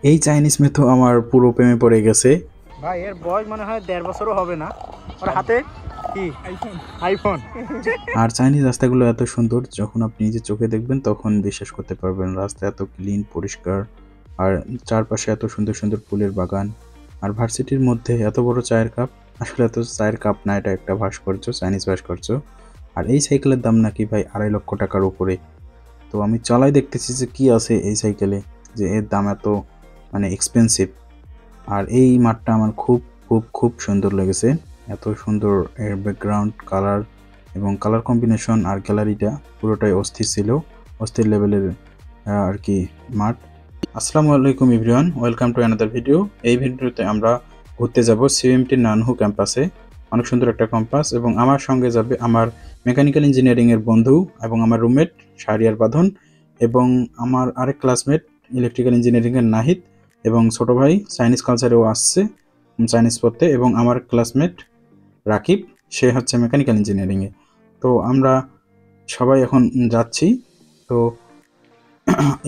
এই চাইনিজ মেথো আমার পুরো প্রেমে পড়ে গেছে। ভাই এর বয়স মনে হয় 1.5 বছরও হবে না। ওর হাতে কি আইফোন আইফোন। আর চাইনিজ রাস্তাগুলো এত সুন্দর, যখন আপনি নিজে চোখে দেখবেন তখন বিশ্বাস করতে পারবেন। রাস্তা এত ক্লিন, পরিষ্কার, আর চারপাশে এত সুন্দর সুন্দর ফুলের বাগান, আর ভার্সিটির মধ্যে এত বড় চায়ের কাপ। আসলে এত চায়ের কাপ না, এটা একটা ভাস্কর্য, চাইনিজ ভাস্কর্য। আর এই সাইকেলের দাম নাকি ভাই 2.5 লক্ষ টাকার উপরে। তো আমি চালাই দেখতেছি যে কি আছে এই সাইকেলে, যে এর দাম এত মানে এক্সপেন্সিভ। আর এই মাঠটা আমার খুব খুব খুব সুন্দর লেগেছে। এত সুন্দর এর ব্যাকগ্রাউন্ড কালার এবং কালার কম্বিনেশন, আর গ্যালারিটা পুরোটাই অস্থির ছিল, অস্থির লেভেলের আর কি মাঠ। আসসালামু আলাইকুম everyone, welcome to another video. এই ভিডিওতে আমরা ঘুরতে যাব সিএমটি নানহু ক্যাম্পাসে। অনেক সুন্দর একটা ক্যাম্পাস, এবং আমার সঙ্গে যাবে আমার মেকানিক্যাল ইঞ্জিনিয়ারিংয়ের বন্ধু এবং আমার রুমমেট শাহরিয়ার বাঁধন, এবং আমার আরেক ক্লাসমেট ইলেকট্রিক্যাল ইঞ্জিনিয়ারিংয়ের নাহিদ, এবং ছোট ভাই চাইনিজ কালচারেও আসছে চাইনিজ পড়তে, এবং আমার ক্লাসমেট রাকিব, সে হচ্ছে মেকানিক্যাল ইঞ্জিনিয়ারিংয়ে। তো আমরা সবাই এখন যাচ্ছি। তো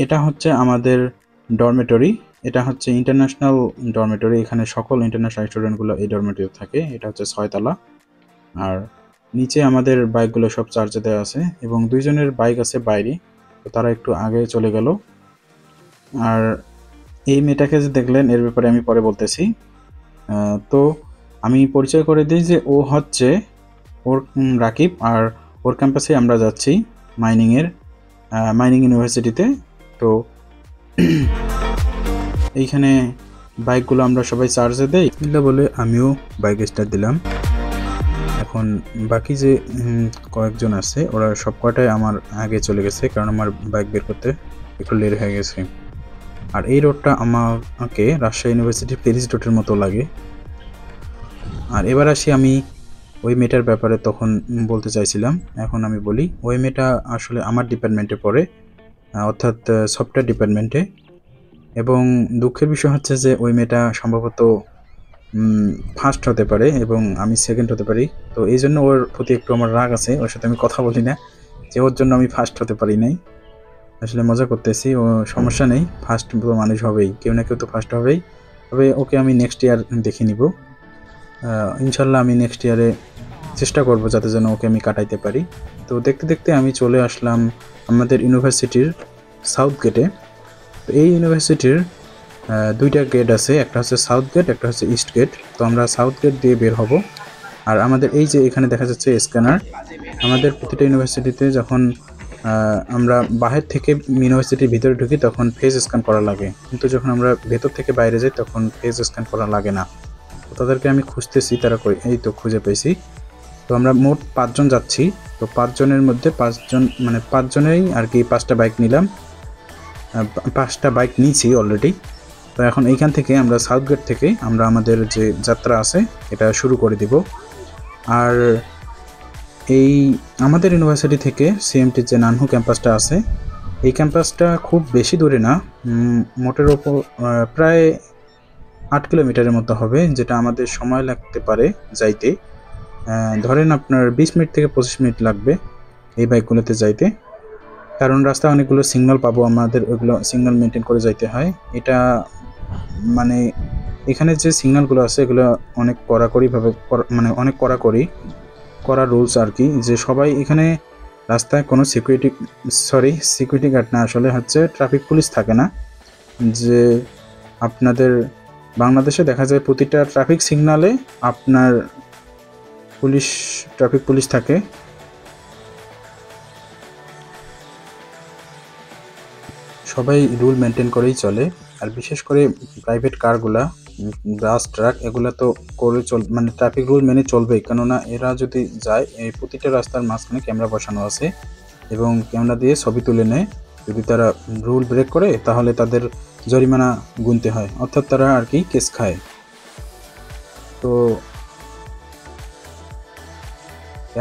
এটা হচ্ছে আমাদের ডরমেটরি, এটা হচ্ছে ইন্টারন্যাশনাল ডরমেটরি। এখানে সকল ইন্টারন্যাশনাল স্টুডেন্টগুলো এই ডরমেটরি থাকে। এটা হচ্ছে 6 তলা। আর নিচে আমাদের বাইকগুলো সব চার্জে দেওয়া আছে, এবং দুইজনের বাইক আছে বাইরে, তো তারা একটু আগে চলে গেল। আর এই মেয়েটাকে যে দেখলেন, এর ব্যাপারে আমি পরে বলতেছি। তো আমি পরিচয় করে দিই যে ও হচ্ছে ওর রাকিব, আর ওর ক্যাম্পাসে আমরা যাচ্ছি মাইনিং ইউনিভার্সিটিতে। তো এইখানে বাইকগুলো আমরা সবাই চার্জে দেই বলে আমিও বাইক স্টার্ট দিলাম। এখন বাকি যে কয়েকজন আছে, ওরা সব কটাই আমার আগে চলে গেছে, কারণ আমার বাইক বের করতে একটু লেট হয়ে গেছে। আর এই রোডটা আমাকে রাজশাহী ইউনিভার্সিটির প্যারিস রোডের মতো লাগে। আর এবার আসি আমি ওই মেয়েটার ব্যাপারে তখন বলতে চাইছিলাম। এখন আমি বলি, ওই মেয়েটা আসলে আমার ডিপার্টমেন্টে পড়ে, অর্থাৎ সফটওয়্যার ডিপার্টমেন্টে। এবং দুঃখের বিষয় হচ্ছে যে ওই মেয়েটা সম্ভবত ফার্স্ট হতে পারে এবং আমি সেকেন্ড হতে পারি। তো এই জন্য ওর প্রতি একটু আমার রাগ আছে, ওর সাথে আমি কথা বলি না, যে ওর জন্য আমি ফার্স্ট হতে পারি নাই। আসলে মজা করতেছি, ও সমস্যা নেই, ফার্স্ট মানুষ হবেই, কেউ না কেউ তো ফার্স্ট হবেই। তবে ওকে আমি নেক্সট ইয়ার দেখে নিব। ইনশাল্লাহ আমি নেক্সট ইয়ারে চেষ্টা করব যাতে যেন ওকে আমি কাটাইতে পারি। তো দেখতে দেখতে আমি চলে আসলাম আমাদের ইউনিভার্সিটির সাউথ গেটে। তো এই ইউনিভার্সিটির দুইটা গেট আছে, একটা হচ্ছে সাউথ গেট, একটা হচ্ছে ইস্ট গেট। তো আমরা সাউথ গেট দিয়ে বের হব। আর আমাদের এই যে এখানে দেখা যাচ্ছে স্ক্যানার, আমাদের প্রতিটা ইউনিভার্সিটিতে যখন আমরা বাহির থেকে ইউনিভার্সিটির ভিতরে ঢুকি তখন ফেস স্ক্যান করা লাগে, কিন্তু যখন আমরা ভেতর থেকে বাইরে যাই তখন ফেস স্ক্যান করা লাগে না। তো তাদেরকে আমি খুঁজতেছি, তারা কই, এই তো খুঁজে পেয়েছি। তো আমরা মোট 5 জন যাচ্ছি। তো 5 জনের মধ্যে 5 জন মানে 5 জনেই আর কি 5টা বাইক নিলাম, 5টা বাইক নিয়েছি অলরেডি। তো এখন এইখান থেকে আমরা সাউথ গেট থেকে আমরা আমাদের যে যাত্রা আছে এটা শুরু করে দিব। আর এই আমাদের ইউনিভার্সিটি থেকে সিএমটির যে নানহু ক্যাম্পাসটা আছে, এই ক্যাম্পাসটা খুব বেশি দূরে না, মোটের ওপর প্রায় 8 কিলোমিটারের মতো হবে, যেটা আমাদের সময় লাগতে পারে যাইতে। ধরেন আপনার 20 মিনিট থেকে 25 মিনিট লাগবে এই বাইকগুলোতে যাইতে, কারণ রাস্তায় অনেকগুলো সিগন্যাল পাবো, আমাদের ওইগুলো সিগন্যাল মেনটেন করে যাইতে হয়। এটা মানে এখানে যে সিগন্যালগুলো আছে এগুলো অনেক কড়াকড়িভাবে মানে অনেক কড়া রুলস আর কি, যে সবাই এখানে রাস্তায় কোনো সিকিউরিটি গার্ড না, আসলে হচ্ছে ট্রাফিক পুলিশ থাকে না। যে আপনাদের বাংলাদেশে দেখা যায় প্রতিটা ট্রাফিক সিগন্যালে আপনার ট্রাফিক পুলিশ থাকে। সবাই রুল মেনটেন করেই চলে। আর বিশেষ করে প্রাইভেট কারগুলা, বাস, ট্রাক, এগুলা তো করে মানে ট্রাফিক রুল মেনে চলবেই, কেননা এরা যদি যায়, এই প্রতিটা রাস্তার মাঝখানে ক্যামেরা বসানো আছে এবং ক্যামেরা দিয়ে ছবি তুলে নেয়। যদি তারা রুল ব্রেক করে তাহলে তাদের জরিমানা গুনতে হয়, অর্থাৎ তারা আর কি কেস খায়। তো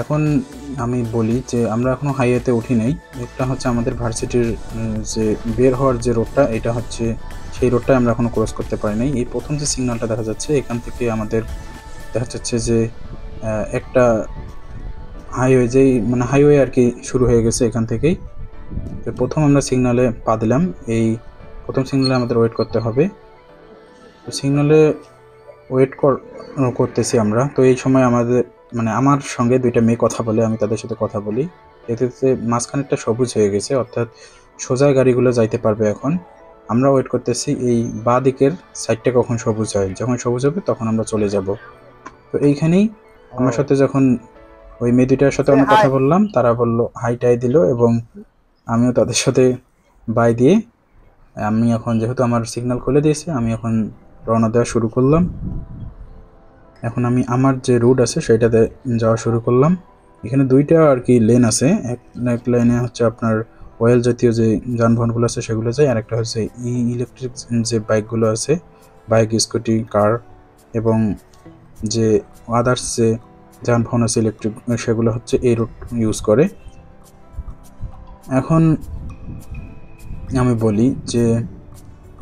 এখন আমি বলি যে আমরা এখনো হাইওয়েতে উঠি নাই। এটা হচ্ছে আমাদের ভার্সিটির যে বের হওয়ার যে রোডটা, এটা হচ্ছে সেই রোডটা আমরা এখনো ক্রস করতে পারি নাই। এই প্রথম যে সিগন্যালটা দেখা যাচ্ছে, এখান থেকে আমাদের দেখা যাচ্ছে যে একটা হাইওয়ে, যেই মানে হাইওয়ে আর কি শুরু হয়ে গেছে এখান থেকেই। তো প্রথম আমরা সিগন্যালে পা দিলাম। এই প্রথম সিগন্যালে আমাদের ওয়েট করতে হবে। তো সিগন্যালে ওয়েট করতেছি আমরা। তো এই সময় আমাদের মানে আমার সঙ্গে দুইটা মেয়ে কথা বলে, আমি তাদের সাথে কথা বলি। এতে মাঝখানেরটা সবুজ হয়ে গেছে, অর্থাৎ সোজা গাড়িগুলো যাইতে পারবে এখন। আমরা ওয়েট করতেছি এই বাঁ দিকের সাইডটা কখন সবুজ হয়, যখন সবুজ হবে তখন আমরা চলে যাব। তো এইখানেই আমার সাথে যখন ওই মেয়ে দুইটার সাথে অনেক কথা বললাম, তারা বলল হাই টাই দিল এবং আমিও তাদের সাথে বাই দিয়ে আমি এখন যেহেতু আমার সিগন্যাল খুলে দিয়েছে, আমি এখন রওনা দেওয়া শুরু করলাম। এখন আমি আমার যে রুট আছে সেটাতে যাওয়া শুরু করলাম। এখানে দুইটা আর কি লেন আছে, এক লাইনে হচ্ছে আপনার অয়েল জাতীয় যে যানবাহনগুলো আছে সেগুলো যায়, আর একটা হচ্ছে ইলেকট্রিক যে বাইকগুলো আছে, বাইক, স্কুটি, কার এবং যে আদার্স যে যানবাহন আছে ইলেকট্রিক, সেগুলো হচ্ছে এই রুট ইউজ করে। এখন আমি বলি যে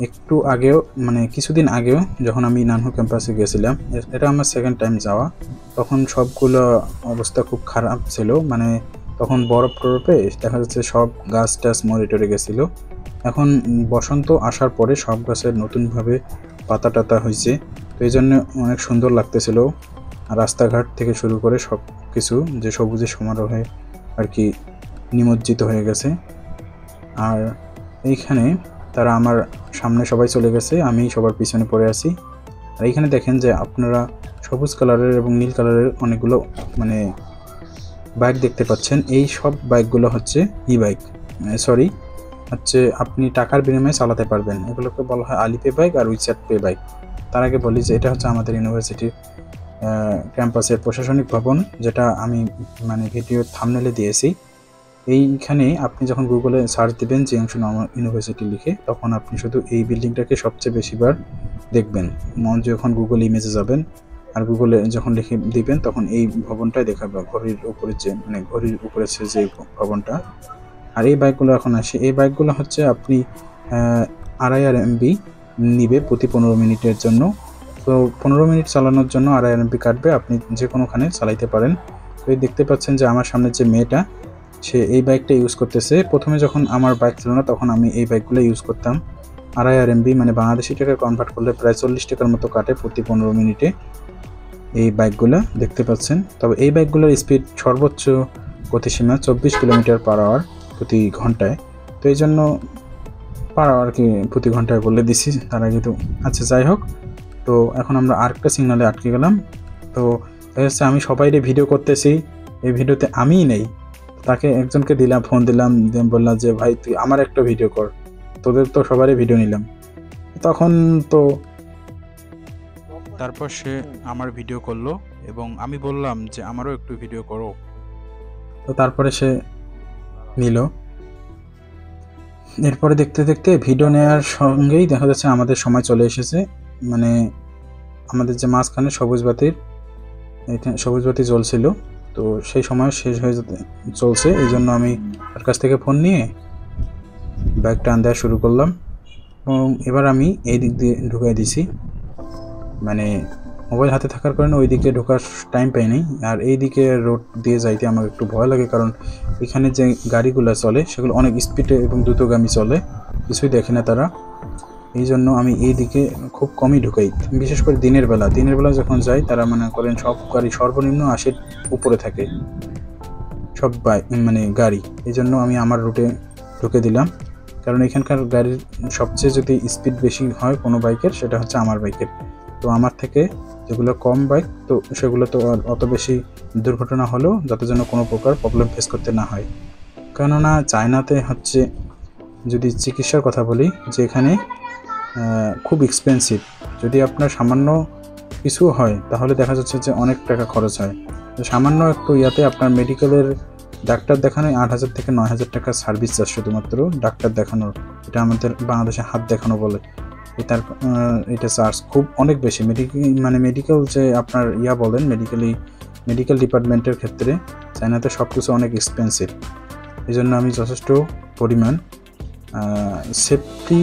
একটু আগেও মানে কিছুদিন আগেও যখন আমি নানহু ক্যাম্পাসে গেছিলাম, এটা আমার সেকেন্ড টাইম যাওয়া, তখন সবগুলো অবস্থা খুব খারাপ ছিল। মানে তখন বরফ টরফে দেখা যাচ্ছে সব গাছ টাছ মরে টরে গেছিলো। এখন বসন্ত আসার পরে সব গাছের নতুনভাবে পাতা টাতা হয়েছে, তো এই জন্য অনেক সুন্দর লাগতেছিল। রাস্তাঘাট থেকে শুরু করে সব কিছু যে সবুজের সমারোহে আর কি নিমজ্জিত হয়ে গেছে। আর এইখানে তারা আমার সামনে সবাই চলে গেছে, আমি সবার পিছনে পড়ে আছি। আর এইখানে দেখেন যে আপনারা সবুজ কালারের এবং নীল কালারের অনেকগুলো মানে বাইক দেখতে পাচ্ছেন। এই সব বাইকগুলো হচ্ছে ই বাইক, সরি হচ্ছে আপনি টাকার বিনিময়ে চালাতে পারবেন। এগুলোকে বলা হয় আলিপে বাইক আর উইচ্যাট পে বাইক। তার আগে বলি যে এটা হচ্ছে আমাদের ইউনিভার্সিটির ক্যাম্পাসের প্রশাসনিক ভবন, যেটা আমি মানে ভিডিও থাম্বনেলে দিয়েছি। এইখানে আপনি যখন গুগলে সার্চ দিবেন জিয়াংশু নর্মাল ইউনিভার্সিটি লিখে, তখন আপনি শুধু এই বিল্ডিংটাকে সবচেয়ে বেশিবার দেখবেন। যখন গুগল ইমেজে যাবেন আর গুগলে যখন লিখে দিবেন, তখন এই ভবনটাই দেখাবে, ঘড়ির উপরে যে মানে ঘড়ির উপরে যে ভবনটা। আর এই বাইকগুলো এখন আসে, এই বাইকগুলো হচ্ছে আপনি 2.5 MB নিবে প্রতি 15 মিনিটের জন্য। তো 15 মিনিট চালানোর জন্য 2.5 MB কাটবে, আপনি যে কোনোখানে চালাইতে পারেন। তো এই দেখতে পাচ্ছেন যে আমার সামনে যে মেয়েটা, সে এই বাইকটা ইউজ করতেছে। প্রথমে যখন আমার বাইক ছিল না তখন আমি এই বাইকগুলো ইউজ করতাম। 2.5 MB মানে বাংলাদেশি টাকায় কনভার্ট করলে প্রায় 40 টাকার মতো কাটে প্রতি 15 মিনিটে এই বাইকগুলো দেখতে পাচ্ছেন। তবে এই বাইকগুলোর স্পিড সর্বোচ্চ গতিসীমা 24 কিলোমিটার/আওয়ার প্রতি ঘন্টায়। তো এই জন্য পার আওয়ার কি প্রতি ঘন্টায় বলে দিছি তার আগে তো। আচ্ছা যাই হোক, তো এখন আমরা আরেকটা সিগনালে আটকে গেলাম। তো হচ্ছে আমি সবাইরে ভিডিও করতেছি, এই ভিডিওতে আমিই নেই। তাকে একজনকে দিলাম, ফোন দিলাম, বললাম যে ভাই তুই আমার একটা ভিডিও কর, তোদের তো সবারই ভিডিও নিলাম। তখন তো তারপর সে আমার ভিডিও করলো এবং আমি বললাম যে আমারও একটু ভিডিও করো। তো তারপরে সে নিল। এরপরে দেখতে দেখতে ভিডিও নেওয়ার সঙ্গেই দেখা যাচ্ছে আমাদের সময় চলে এসেছে। মানে আমাদের যে মাঝখানে সবুজ বাতি জ্বলছিল, তো সেই সময় শেষ হয়ে চলছে। এই জন্য আমি তার কাছ থেকে ফোন নিয়ে বাইকটা টান দেওয়া শুরু করলাম এবং এবার আমি এই দিক দিয়ে ঢুকাই দিছি। মানে মোবাইল হাতে থাকার কারণে ওই দিকে ঢোকার টাইম পাইনি। আর এই দিকে রোড দিয়ে যাইতে আমার একটু ভয় লাগে, কারণ এখানে যে গাড়িগুলো চলে সেগুলো অনেক স্পিডে এবং দ্রুতগামী চলে, কিছুই দেখে না তারা। এই জন্য আমি এই দিকে খুব কমই ঢুকাই, বিশেষ করে দিনের বেলা যখন যাই, তারা মনে করেন সব গাড়ি সর্বনিম্ন 80-র উপরে থাকে সব মানে গাড়ি। এই জন্য আমি আমার রুটে ঢুকে দিলাম, কারণ এখানকার গাড়ির সবচেয়ে যদি স্পিড বেশি হয় কোনো বাইকের, সেটা হচ্ছে আমার বাইকের। তো আমার থেকে যেগুলো কম বাইক, তো সেগুলো তো অত বেশি দুর্ঘটনা হলেও যাতে যেন কোনো প্রকার প্রবলেম ফেস করতে না হয়। কেননা চায়নাতে হচ্ছে যদি চিকিৎসার কথা বলি, যে এখানে খুব এক্সপেন্সিভ। যদি আপনার সামান্য কিছু হয় তাহলে দেখা যাচ্ছে যে অনেক টাকা খরচ হয়। তো সামান্য একটু ইয়াতে আপনার মেডিকেলের ডাক্তার দেখানো 8,000 থেকে 9,000 টাকা সার্ভিস চার্জ শুধুমাত্র ডাক্তার দেখানোর। এটা আমাদের বাংলাদেশে হাত দেখানো বলে। এটা চার্জ খুব অনেক বেশি। মেডিকেল যে আপনার বলেন মেডিকেল ডিপার্টমেন্টের ক্ষেত্রে চায়নাতে সব কিছু অনেক এক্সপেন্সিভ। এই জন্য আমি যথেষ্ট পরিমাণ সেফলি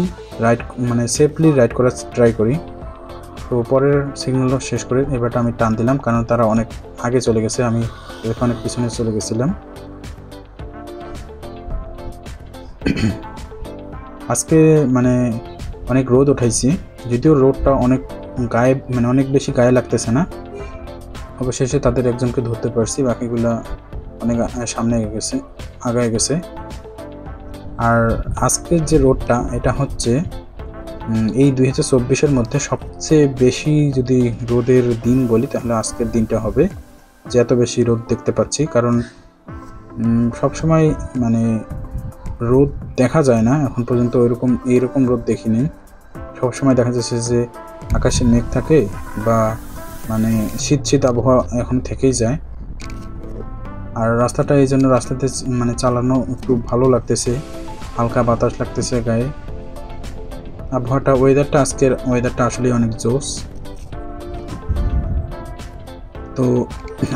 রাইড করার ট্রাই করি। তো পরের সিগন্যাল শেষ করে এবারটা আমি টান দিলাম, কারণ তারা অনেক আগে চলে গেছে, আমি অনেক পিছনে চলে গেছিলাম। আজকে মানে অনেক রোদ উঠাইছি, যদিও রোদটা অনেক গায়ে মানে অনেক বেশি গায়ে লাগতেছে না। অবশেষে তাদের একজনকে ধরতে পারছি, বাকিগুলা অনেক সামনে আগায় গেছে। আর আজকের যে রোদটা এটা হচ্ছে এই 2024-এর মধ্যে সবচেয়ে বেশি যদি রোদের দিন বলি তাহলে আজকের দিনটা হবে, যে এত বেশি রোদ দেখতে পাচ্ছি। কারণ সবসময় মানে রোদ দেখা যায় না, এখন পর্যন্ত এইরকম রোদ দেখিনি। সবসময় দেখা যাচ্ছে যে আকাশে মেঘ থাকে বা মানে শীত আবহাওয়া এখন থেকেই যায়। আর রাস্তাটা এই জন্য রাস্তাতে মানে চালানো একটু ভালো লাগতেছে, হালকা বাতাস লাগতেছে গায়ে। আজকের ওয়েদারটা আসলে অনেক জোস। তো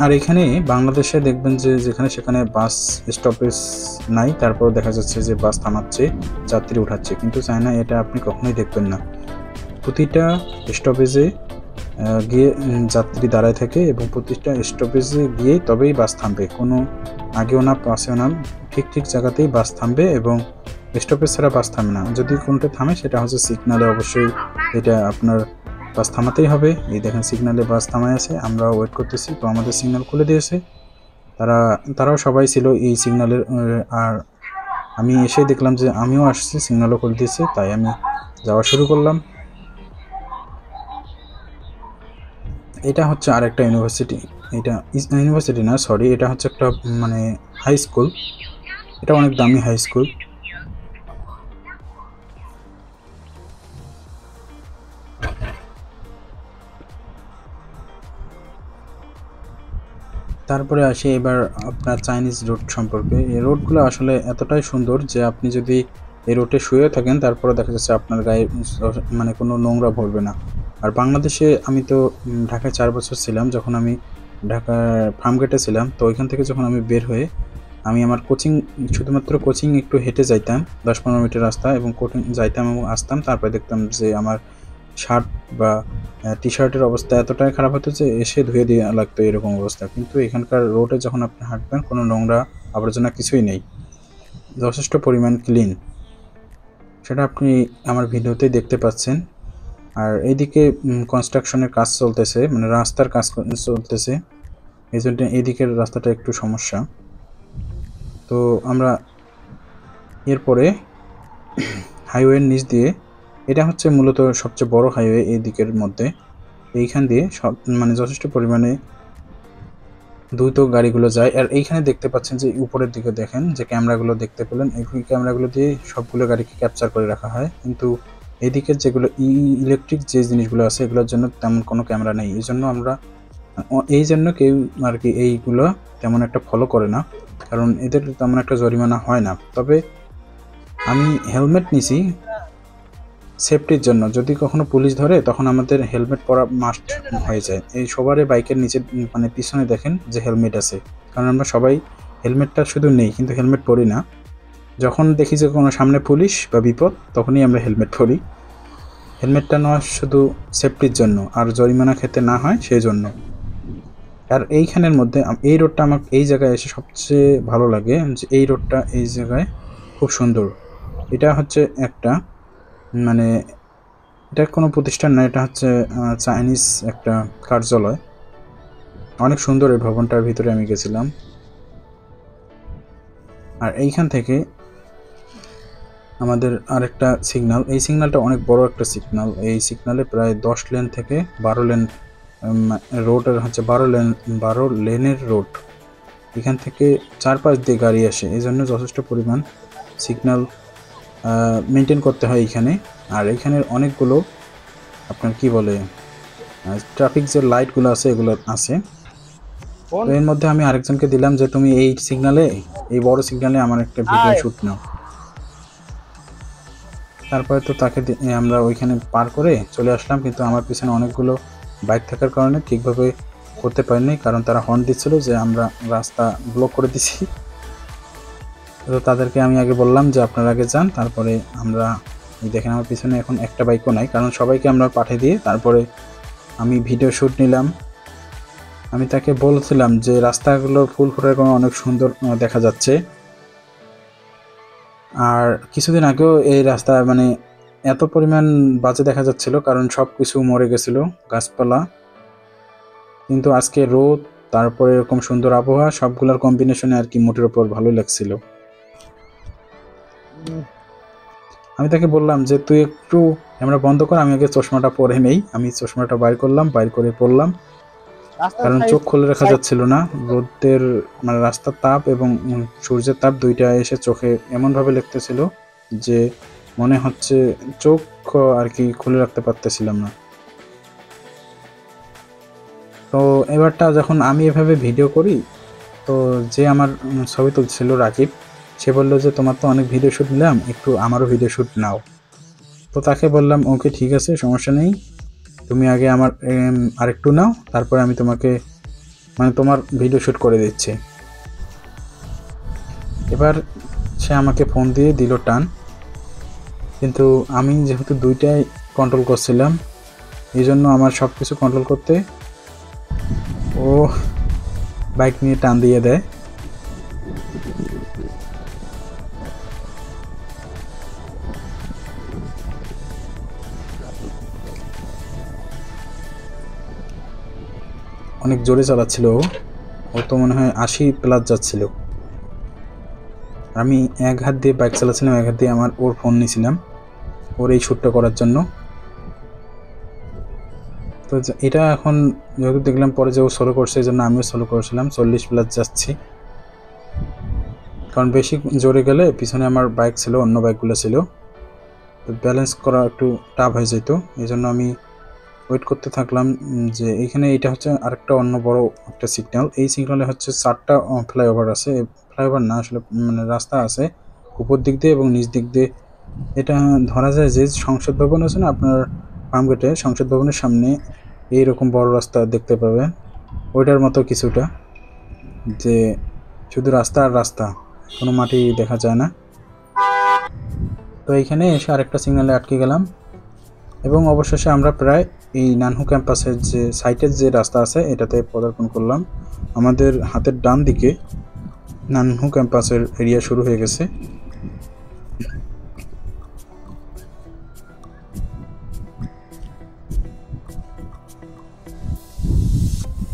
আর এখানে বাংলাদেশে দেখবেন যে যেখানে সেখানে বাস স্টপেজ নাই, তারপর দেখা যাচ্ছে যে বাস থামাচ্ছে, যাত্রী উঠাচ্ছে, কিন্তু চায়না এটা আপনি কখনোই দেখবেন না। প্রতিটা স্টপেজে গিয়ে যাত্রী দাঁড়ায় থাকে এবং প্রতিটা স্টপেজে গিয়েই তবেই বাস থামবে, কোনো আগেও না পাশেও না, ঠিক জায়গাতেই বাস থামবে এবং স্টপেজ ছাড়া বাস থামে না। যদি কোনটা থামে সেটা হচ্ছে সিগনালে, অবশ্যই এটা আপনার বাস থামাতেই হবে। এই দেখেন সিগনালে বাস থামায় আছে, আমরা ওয়েট করতেছি। তো আমাদের সিগন্যাল খুলে দিয়েছে, তারাও সবাই ছিল এই সিগন্যালের। আর আমি এসে দেখলাম যে আমিও আসছি, সিগন্যালও খুলে দিয়েছে, তাই আমি যাওয়া শুরু করলাম। এটা হচ্ছে আরেকটা ইউনিভার্সিটি, এটা ইউনিভার্সিটি না সরি, এটা হচ্ছে একটা মানে হাই স্কুল। এটা অনেক দামি হাই স্কুল। তারপরে আসি এবার আপনার চাইনিজ রোড সম্পর্কে। এই রোডগুলো আসলে এতটাই সুন্দর যে আপনি যদি এই রোডে শুয়ে থাকেন তারপরে দেখা যাচ্ছে আপনার গায়ে মানে কোনো নোংরা ভরবে না। আর বাংলাদেশে আমি তো ঢাকায় 4 বছর ছিলাম, যখন আমি ঢাকার ফার্মগেটে ছিলাম, তো ওইখান থেকে যখন আমি বের হয়ে আমি আমার শুধুমাত্র কোচিং একটু হেঁটে যাইতাম 10-15 মিনিটের রাস্তা, এবং কোচিং যাইতাম এবং আসতাম। তারপরে দেখতাম যে আমার শার্ট বা টি শার্টের অবস্থা এতটাই খারাপ হতো যে এসে ধুয়ে দিয়ে লাগতো, এরকম অবস্থা। কিন্তু এখানকার রোডে যখন আপনি হাঁটবেন কোনো নোংরা আবর্জনা কিছুই নেই, যথেষ্ট পরিমাণ ক্লিন, সেটা আপনি আমার ভিডিওতেই দেখতে পাচ্ছেন। আর এইদিকে কনস্ট্রাকশনের কাজ চলতেছে, মানে রাস্তার কাজ চলতেছে, এই জন্য এইদিকের রাস্তাটা একটু সমস্যা। তো আমরা এরপরে হাইওয়ের নিচ দিয়ে, এটা হচ্ছে মূলত সবচেয়ে বড় হাইওয়ে এই দিকের মধ্যে, এইখান দিয়ে মানে যথেষ্ট পরিমাণে দ্রুত গাড়িগুলো যায়। আর এইখানে দেখতে পাচ্ছেন যে উপরের দিকে দেখেন যে ক্যামেরাগুলো দেখতে পেলেন, এই ক্যামেরাগুলো দিয়ে সবগুলো গাড়িকে ক্যাপচার করে রাখা হয়। কিন্তু এইদিকের যেগুলো ইলেকট্রিক যে জিনিসগুলো আছে এগুলোর জন্য তেমন কোনো ক্যামেরা নেই, এই জন্য কেউ আর কি এইগুলো তেমন একটা ফলো করে না, কারণ এদের তেমন একটা জরিমানা হয় না। তবে আমি হেলমেট নিছি সেফটির জন্য, যদি কখনো পুলিশ ধরে তখন আমাদের হেলমেট পরা মাস্ট হয়ে যায়। এই সবারই বাইকের নিচে মানে পিছনে দেখেন যে হেলমেট আছে, কারণ আমরা সবাই হেলমেটটা শুধু নেই কিন্তু হেলমেট পরি না। যখন দেখি যে কোনো সামনে পুলিশ বা বিপদ তখনই আমরা হেলমেট পরি। হেলমেটটা নেওয়া শুধু সেফটির জন্য, আর জরিমানা খেতে না হয় সেই জন্য। আর এইখানের মধ্যে এই রোডটা আমার এই জায়গায় এসে সবচেয়ে ভালো লাগে, যে এই রোডটা এই জায়গায় খুব সুন্দর। এটা হচ্ছে একটা মানে এটা কোনো প্রতিষ্ঠান না, এটা হচ্ছে চাইনিজ একটা কার্যালয়, অনেক সুন্দর এই ভবনটার ভিতরে আমি গেছিলাম। আর এইখান থেকে আমাদের আরেকটা সিগন্যাল, এই সিগন্যালটা অনেক বড় একটা সিগন্যাল, এই সিগন্যালে প্রায় 10 লেন থেকে 12 লেন রোডের হচ্ছে 12 লেনের রোড। এখান থেকে 4-5 দিয়ে গাড়ি আসে, এই জন্য যথেষ্ট পরিমাণ সিগন্যাল মেনটেন করতে হয় এইখানে। আর এইখানের অনেকগুলো আপনার কি বলে ট্রাফিক যে লাইটগুলো আছে এগুলো আছে। তো এর মধ্যে আমি আরেকজনকে দিলাম যে তুমি এই এই বড় সিগন্যালে আমার একটা ভিডিও শ্যুট নাও। তারপরে তো তাকে আমরা ওইখানে পার করে চলে আসলাম, কিন্তু আমার পিছনে অনেকগুলো বাইক থাকার কারণে ঠিকভাবে করতে পারিনি, কারণ তারা হর্ন দিচ্ছিল যে আমরা রাস্তা ব্লক করে দিছি। তো তাদেরকে আমি আগে বললাম যে আপনারা আগে যান, তারপরে আমরা দেখেন আমার পিছনে এখন একটা বাইকও নাই, কারণ সবাইকে আমরা পাঠিয়ে দিয়ে তারপরে আমি ভিডিও শ্যুট নিলাম। আমি তাকে বলছিলাম যে রাস্তাগুলোর ফুল ফুটের কোনো অনেক সুন্দর দেখা যাচ্ছে। আর কিছুদিন আগেও এই রাস্তা মানে এত পরিমাণ বাজে দেখা যাচ্ছিল, কারণ সব কিছু মরে গেছিল গাছপালা। কিন্তু আজকে রোদ, তারপরে এরকম সুন্দর আবহাওয়া, সবগুলোর কম্বিনেশনে আর কি মোটের ওপর ভালো লাগছিল। আমি তাকে বললাম যে তুই একটু ক্যামেরা বন্ধ কর, আমি আগে চশমাটা পরে নেই। আমি চশমাটা বাইর করলাম, বাইর করে পড়লাম, কারণ চোখ খুলে রাখা যাচ্ছিল না। রোদের মানে রাস্তার তাপ এবং সূর্যের তাপ দুইটা এসে চোখে এমনভাবে লাগতেছিল যে মনে হচ্ছে চোখ আর কি খুলে রাখতে পারতেছিলাম না। তো এবারটা যখন আমি এভাবে ভিডিও করি, তো যে আমার ছবি তুলছিল রাকিব, সে বললো যে তোমার তো অনেক ভিডিও শ্যুট নিলাম, একটু আমারও ভিডিও শ্যুট নাও। তো তাকে বললাম ওকে ঠিক আছে, সমস্যা নেই, তুমি আগে আমার আরেকটু নাও, তারপরে আমি তোমাকে মানে তোমার ভিডিও শ্যুট করে দিচ্ছি। এবার সে আমাকে ফোন দিয়ে দিল টান, কিন্তু আমি যেহেতু দুইটাই কন্ট্রোল করছিলাম, এই জন্য আমার সব কিছু কন্ট্রোল করতে ও বাইক নিয়ে টান দিয়ে দেয়। অনেক জোরে চালাচ্ছিল ও তো মনে হয় 80+ যাচ্ছিল। আমি এক হাত দিয়ে বাইক চালাচ্ছিলাম, এক হাত দিয়ে ওর ফোন নিয়েছিলাম ওর এই শ্যুটটা করার জন্য। তো এটা এখন যেহেতু দেখলাম পরে যে ও সোলো করছে, এই জন্য আমিও সোলো করেছিলাম, 40+ যাচ্ছি। কারণ বেশি জোরে গেলে পিছনে আমার বাইক ছিল, অন্য বাইকগুলো ছিল, তো ব্যালেন্স করা একটু টাফ হয়ে যেত। এই জন্য আমি ওয়েট করতে থাকলাম যে এইখানে এটা হচ্ছে আরেকটা অন্য বড় একটা সিগন্যাল। এই সিগন্যালে হচ্ছে 4টা ফ্লাইওভার আছে, ফ্লাইওভার না আসলে মানে রাস্তা আছে উপর দিক দিয়ে এবং নিচ দিক দিয়ে। এটা ধরা যায় যে সংসদ ভবন আছে না আপনার ফার্মগেটে, সংসদ ভবনের সামনে এইরকম বড় রাস্তা দেখতে পাবেন, ওইটার মতো কিছুটা, যে শুধু রাস্তা আর রাস্তা, কোনো মাটি দেখা যায় না। তো এইখানে এসে আরেকটা সিগন্যালে আটকে গেলাম এবং অবশেষে আমরা প্রায় এই নানহু ক্যাম্পাসের যে সাইটের যে রাস্তা আছে এটাতে পদার্পণ করলাম। আমাদের হাতের ডান দিকে নানহু ক্যাম্পাসের এরিয়া শুরু হয়ে গেছে।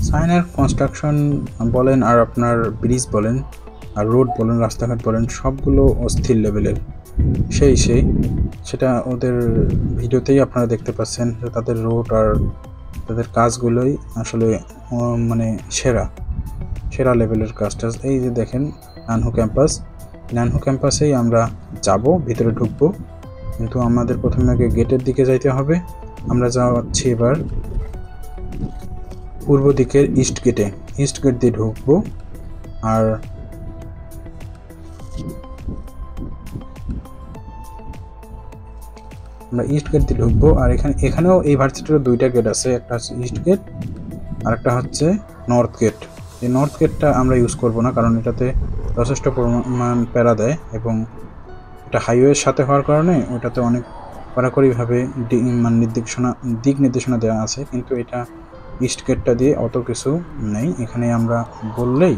চায়নার কনস্ট্রাকশন বলেন আর আপনার ব্রিজ বলেন আর রোড বলেন, রাস্তাঘাট বলেন, সবগুলো অস্থির লেভেলের। সেই সেটা ওদের ভিডিওতেই আপনারা দেখতে পাচ্ছেন যে তাদের রোড আর তাদের কাজগুলোই আসলে মানে সেরা লেভেলের কাজটা। এই যে দেখেন নানহু ক্যাম্পাস, নানহু ক্যাম্পাসেই আমরা যাব, ভিতরে ঢুকবো, কিন্তু আমাদের প্রথমে আগে গেটের দিকে যাইতে হবে। আমরা যাচ্ছি এবার পূর্ব দিকের ইস্ট গেট দিয়ে ঢুকবো। আর আমরা ইস্ট গেট দিয়ে ঢুকবো। আর এখানেও এই ভার্সিটির দুইটা গেট আছে, একটা হচ্ছে ইস্ট গেট আর একটা হচ্ছে নর্থ গেট। এই নর্থ গেটটা আমরা ইউজ করব না, কারণ এটাতে যথেষ্ট পরিমাণ প্যারা দেয় এবং এটা হাইওয়ের সাথে হওয়ার কারণে ওটাতে অনেক কড়াকড়িভাবে মানে দিক নির্দেশনা দেওয়া আছে, কিন্তু এটা ইস্ট গেটটা দিয়ে অত কিছু নেই। এখানে আমরা বললেই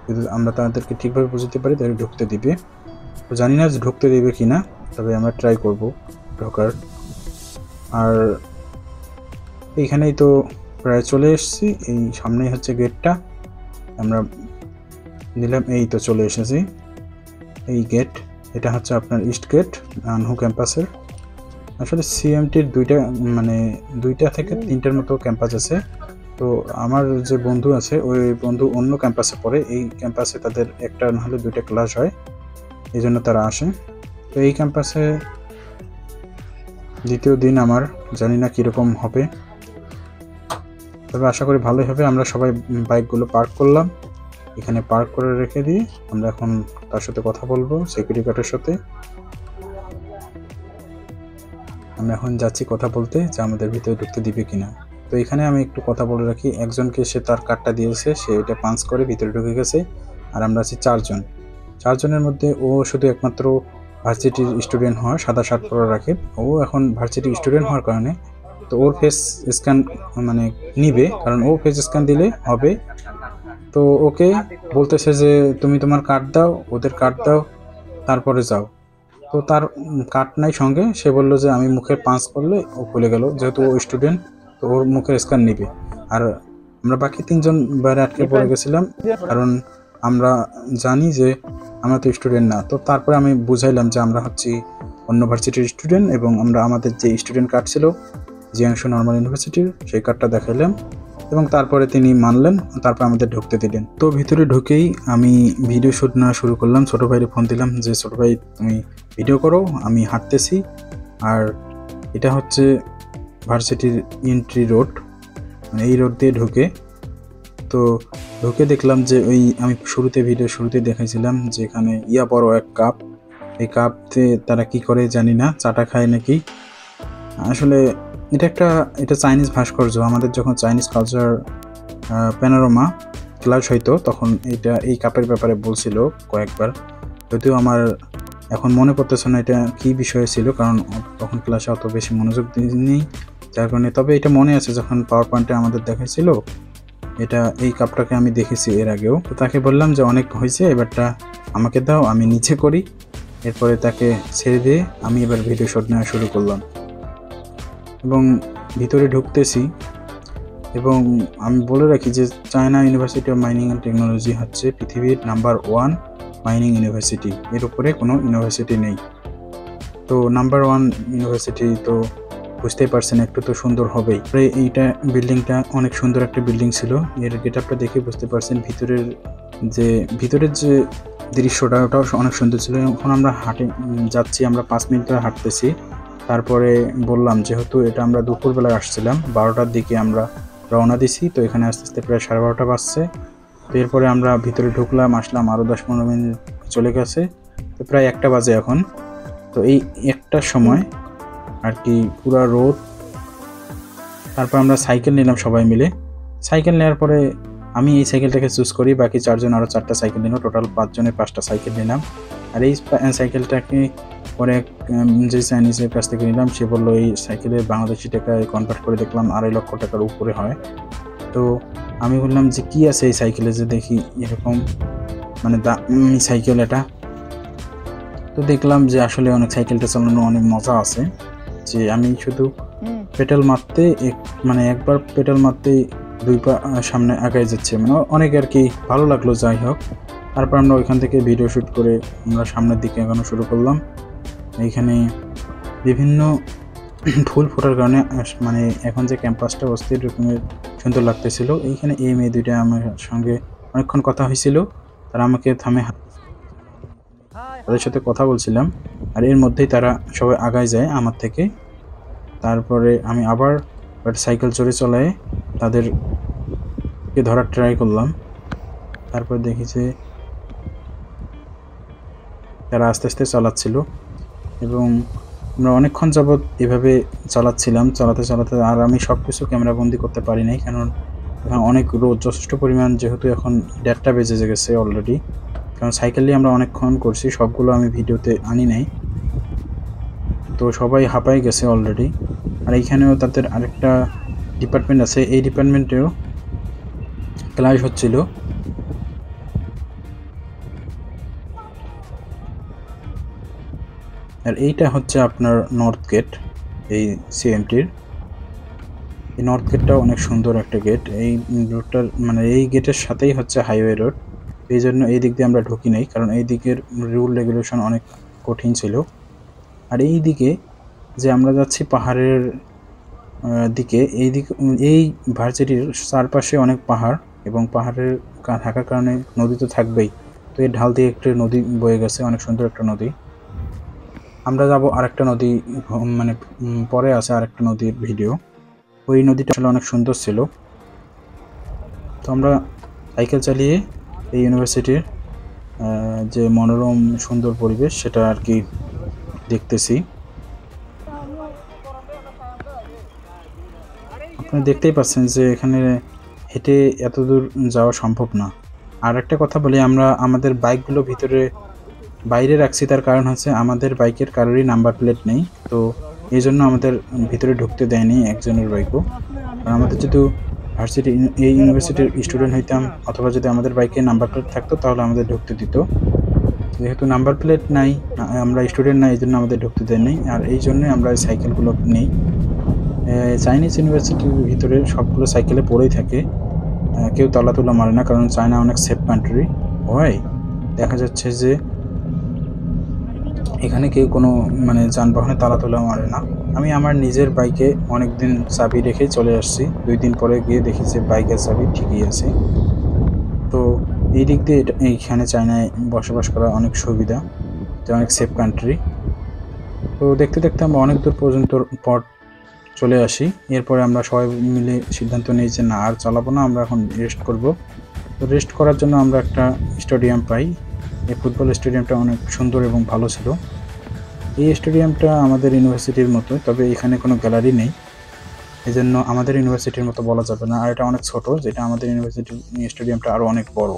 যদি আমরা তাদেরকে ঠিকভাবে বুঝতে পারি তাহলে ঢুকতে দিবে। তো জানি না যে ঢুকতে দেবে কি না, তবে আমরা ট্রাই করব ঢোকার। আর এইখানেই তো প্রায় চলে এসেছি, এই সামনেই হচ্ছে গেটটা, আমরা নিলাম, এই তো চলে এসেছি এই গেট। এটা হচ্ছে আপনার ইস্ট গেট নানহু ক্যাম্পাসের। আসলে সিএমটির দুইটা থেকে তিনটার মতো ক্যাম্পাস আছে। তো আমার যে বন্ধু আছে ওই বন্ধু অন্য ক্যাম্পাসে পড়ে, এই ক্যাম্পাসে তাদের একটা না হলে দুইটা ক্লাস হয়, এই জন্য তারা আসে। তো এই ক্যাম্পাসে দ্বিতীয় দিন আমার, জানি না কীরকম হবে, তবে আশা করি ভালোই হবে। আমরা সবাই বাইকগুলো পার্ক করলাম, এখানে পার্ক করে রেখে দিয়ে আমরা এখন তার সাথে কথা বলবো, সিকিউরিটি গার্ডের সাথে। আমরা এখন যাচ্ছি কথা বলতে যে আমাদের ভিতরে ঢুকতে দিবে কিনা। তো এখানে আমি একটু কথা বলে রাখি, একজনকে সে তার কার্ডটা দিয়েছে, সে এটা পাঞ্চ করে ভিতরে ঢুকে গেছে। আর আমরা আছি চারজনের মধ্যে ও শুধু একমাত্র ভার্সিটির স্টুডেন্ট হওয়া, সাদা শার্ট পরা রাকিব। ও এখন ভার্সিটির স্টুডেন্ট হওয়ার কারণে তো ওর ফেস স্ক্যান মানে নিবে, কারণ ও ফেস স্ক্যান দিলে হবে। তো ওকে বলতেছে যে তুমি তোমার কার্ড দাও, ওদের কার্ড দাও, তারপরে যাও। তো তার কার্ড নাই সঙ্গে, সে বললো যে আমি মুখে পাঁচ করলে ও খুলে গেল, যেহেতু ও স্টুডেন্ট তো ওর মুখের স্ক্যান নিবে। আর আমরা বাকি 3 জন বাইরে আটকে পড়ে গেছিলাম, কারণ আমরা জানি যে আমরা তো স্টুডেন্ট না। তো তারপরে আমি বুঝাইলাম যে আমরা হচ্ছি অন্য ভার্সিটির স্টুডেন্ট, এবং আমরা আমাদের যে স্টুডেন্ট কার্ড ছিল জিয়াংশু নর্মাল ইউনিভার্সিটির, সেই কার্ডটা দেখাইলাম, এবং তারপরে তিনি মানলেন, তারপর আমাদের ঢুকতে দিলেন। তো ভিতরে ঢুকেই আমি ভিডিও শুট নেওয়া শুরু করলাম। ছোটো ভাইরে ফোন দিলাম যে ছোটো ভাই তুমি ভিডিও করো, আমি হাঁটতেছি। আর এটা হচ্ছে ভার্সিটির এন্ট্রি রোড, মানে এই রোড দিয়ে ঢুকে। তো ঢুকে দেখলাম যে ওই আমি ভিডিও শুরুতে দেখাইছিলাম যে এখানে বড় এক কাপ, এই কাপতে তারা কি করে জানি না, চাটা খায় নাকি। আসলে এটা চাইনিজ ভাস্কর্য। আমাদের যখন চাইনিজ কালচার প্যানোরামা ক্লাস হইতো তখন এই কাপের ব্যাপারে বলছিল কয়েকবার, যদিও আমার এখন মনে পড়তেছে না এটা কি বিষয় ছিল, কারণ তখন ক্লাসে অত বেশি মনোযোগ দিইনি, যার কারণে। তবে এটা মনে আছে যখন পাওয়ার পয়েন্টে আমাদের দেখাইছিল, এই কাপটাকে আমি দেখেছি এর আগেও। তো তাকে বললাম যে অনেক হয়েছে, এবারটা আমাকে দাও, আমি নিচে করি। এরপরে তাকে ছেড়ে দিয়ে আমি এবার ভিডিও শট নেওয়া শুরু করলাম এবং ভিতরে ঢুকতেছি। এবং আমি বলে রাখি যে China university of mining and technology হচ্ছে পৃথিবীর নাম্বার 1 মাইনিং ইউনিভার্সিটি, এর উপরে কোনো ইউনিভার্সিটি নেই। তো নাম্বার 1 ইউনিভার্সিটি, তো বুঝতেই পারছেন একটু তো সুন্দর হবেই। এইটা বিল্ডিংটা অনেক সুন্দর একটা বিল্ডিং ছিল, এর গেটআপটা দেখে বুঝতে পারছেন ভিতরের যে দৃশ্যটা ওটাও অনেক সুন্দর ছিল। এখন আমরা যাচ্ছি, আমরা 5 মিনিট ধরে হাঁটতেছি। তারপরে বললাম যেহেতু এটা আমরা দুপুরবেলায় আসছিলাম, 12টার দিকে আমরা রওনা দিছি, তো এখানে আস্তে আস্তে প্রায় 12:30 বাজছে। তো এরপরে আমরা ভিতরে ঢুকলাম, আসলাম, আরও 10-15 মিনিট চলে গেছে, তো প্রায় 1টা বাজে এখন। তো এই 1টার সময় আর কি পুরা রোদ। তারপর আমরা সাইকেল নিলাম সবাই মিলে। সাইকেল নেওয়ার পরে আমি এই সাইকেলটাকে চুজ করি, বাকি 4 জন আরও 4টা সাইকেল নিল, টোটাল 5 জনে 5টা সাইকেল নিলাম। আর এই সাইকেলটাকে পরে যে চাইনিজের কাছ থেকে নিলাম, সে বললো এই সাইকেলের বাংলাদেশি টাকায় কনভার্ট করে দেখলাম 2.5 লক্ষ টাকার উপরে হয়। তো আমি বললাম যে কি আছে এই সাইকেলে যে দেখি এরকম মানে দামি সাইকেল এটা। তো দেখলাম যে আসলে অনেক সাইকেলটা চালানো অনেক মজা আছে, যে আমি শুধু পেডাল মারতে একবার পেডাল মারতেই 2 পা সামনে আগায় যাচ্ছে, মানে অনেক আর কি ভালো লাগলো। যাই হোক, তারপর আমরা ওইখান থেকে ভিডিও শ্যুট করে আমরা সামনের দিকে এগোনো শুরু করলাম। এইখানে বিভিন্ন ফুল ফোটার কারণে মানে এখন যে ক্যাম্পাসটা অস্থির রকমের সুন্দর লাগতেছিল। এইখানে এই মেয়ে দুইটা আমার সঙ্গে অনেকক্ষণ কথা হয়েছিল, তারা আমাকে থামে তাদের সাথে কথা বলছিলাম, আর এর মধ্যেই তারা সবাই আগায় যায় আমার থেকে। তারপরে আমি আবার সাইকেল চড়ায় তাদেরকে ধরার ট্রাই করলাম। তারপর দেখি যে তারা আস্তে আস্তে চালাচ্ছিল, এবং আমরা অনেকক্ষণ যাবৎ এভাবে চালাতে আর আমি সব কিছু ক্যামেরাবন্দি করতে পারি নাই, কারণ এখন অনেক রোদ, যথেষ্ট পরিমাণ, যেহেতু এখন 1:30 বেজে গেছে অলরেডি। কারণ সাইকেল নিয়ে আমরা অনেকক্ষণ করছি, সবগুলো আমি ভিডিওতে আনি নাই, তো সবাই হাঁপাই গেছে অলরেডি। আর এইখানেও তাদের আরেকটা ডিপার্টমেন্ট আছে, এই ডিপার্টমেন্টেও ক্লাস হচ্ছিল। আর এইটা হচ্ছে আপনার নর্থ গেট, এই সিএমটির এই নর্থ গেটটাও অনেক সুন্দর একটা গেট। এই রোডটার এই গেটের সাথেই হচ্ছে হাইওয়ে রোড, এই জন্য এই দিক দিয়ে আমরা ঢুকি নাই, কারণ এই দিকের রুল রেগুলেশন অনেক কঠিন ছিল। আর এই দিকে যে আমরা যাচ্ছি পাহাড়ের দিকে, এই ভার্সিটির চারপাশে অনেক পাহাড়, এবং পাহাড়ের থাকার কারণে নদী তো থাকবেই। তো এর ঢাল দিয়ে একটা নদী বয়ে গেছে, অনেক সুন্দর একটা নদী। আমরা যাব আরেকটা নদী, পরে আছে আরেকটা নদীর ভিডিও। ওই নদীটা আসলে অনেক সুন্দর ছিল। তো আমরা সাইকেল চালিয়ে এই ইউনিভার্সিটির যে মনোরম সুন্দর পরিবেশ সেটা আর কি দেখতেছি। আপনি দেখতেই পাচ্ছেন যে এখানে হেঁটে এত দূর যাওয়া সম্ভব না। আর একটা কথা বলি, আমরা আমাদের বাইকগুলো বাইরে রাখছি, তার কারণ হচ্ছে আমাদের বাইকের কারোরই নাম্বার প্লেট নেই, তো এই জন্য আমাদের ভিতরে ঢুকতে দেয়নি একজনের বাইকও। আর আমাদের যদি এই ইউনিভার্সিটির স্টুডেন্ট হইতাম, অথবা যদি আমাদের বাইকে নাম্বার প্লেট থাকতো, তাহলে আমাদের ঢুকতে দিত। যেহেতু নাম্বার প্লেট নাই, আমরা স্টুডেন্ট না, এই জন্য আমাদের ঢুকতে দেয় নাই। আর এই জন্যই আমরা সাইকেলগুলো নেই। চাইনিজ ইউনিভার্সিটির ভিতরে সবগুলো সাইকেলে পড়েই থাকে, কেউ তালা মারে না, কারণ চায়না অনেক সেফ কান্ট্রি হয়। দেখা যাচ্ছে যে এখানে কেউ কোনো মানে যানবাহনে তালা মারে না। আমি আমার নিজের বাইকে অনেক দিন চাবি রেখে চলে আসছি, 2 দিন পরে গিয়ে দেখি যে বাইকের চাবি ঠিকই আছে। তো এই দিক দিয়ে এইখানে চায়নায় বসবাস করা অনেক সুবিধা, যে অনেক সেফ কান্ট্রি। তো দেখতে দেখতে আমরা অনেক দূর পর্যন্ত পর চলে আসি। এরপরে আমরা সবাই মিলে সিদ্ধান্ত নিই যে না, আর চালাবো না, আমরা এখন রেস্ট করব। তো রেস্ট করার জন্য আমরা একটা স্টেডিয়াম পাই। এই ফুটবল স্টেডিয়ামটা অনেক সুন্দর এবং ভালো ছিল। এই স্টেডিয়ামটা আমাদের ইউনিভার্সিটির মতো, তবে এখানে কোনো গ্যালারি নেই, এই জন্য আমাদের ইউনিভার্সিটির মতো বলা যাবে না। আর এটা অনেক ছোট, যেটা আমাদের ইউনিভার্সিটির স্টেডিয়ামটা আরও অনেক বড়।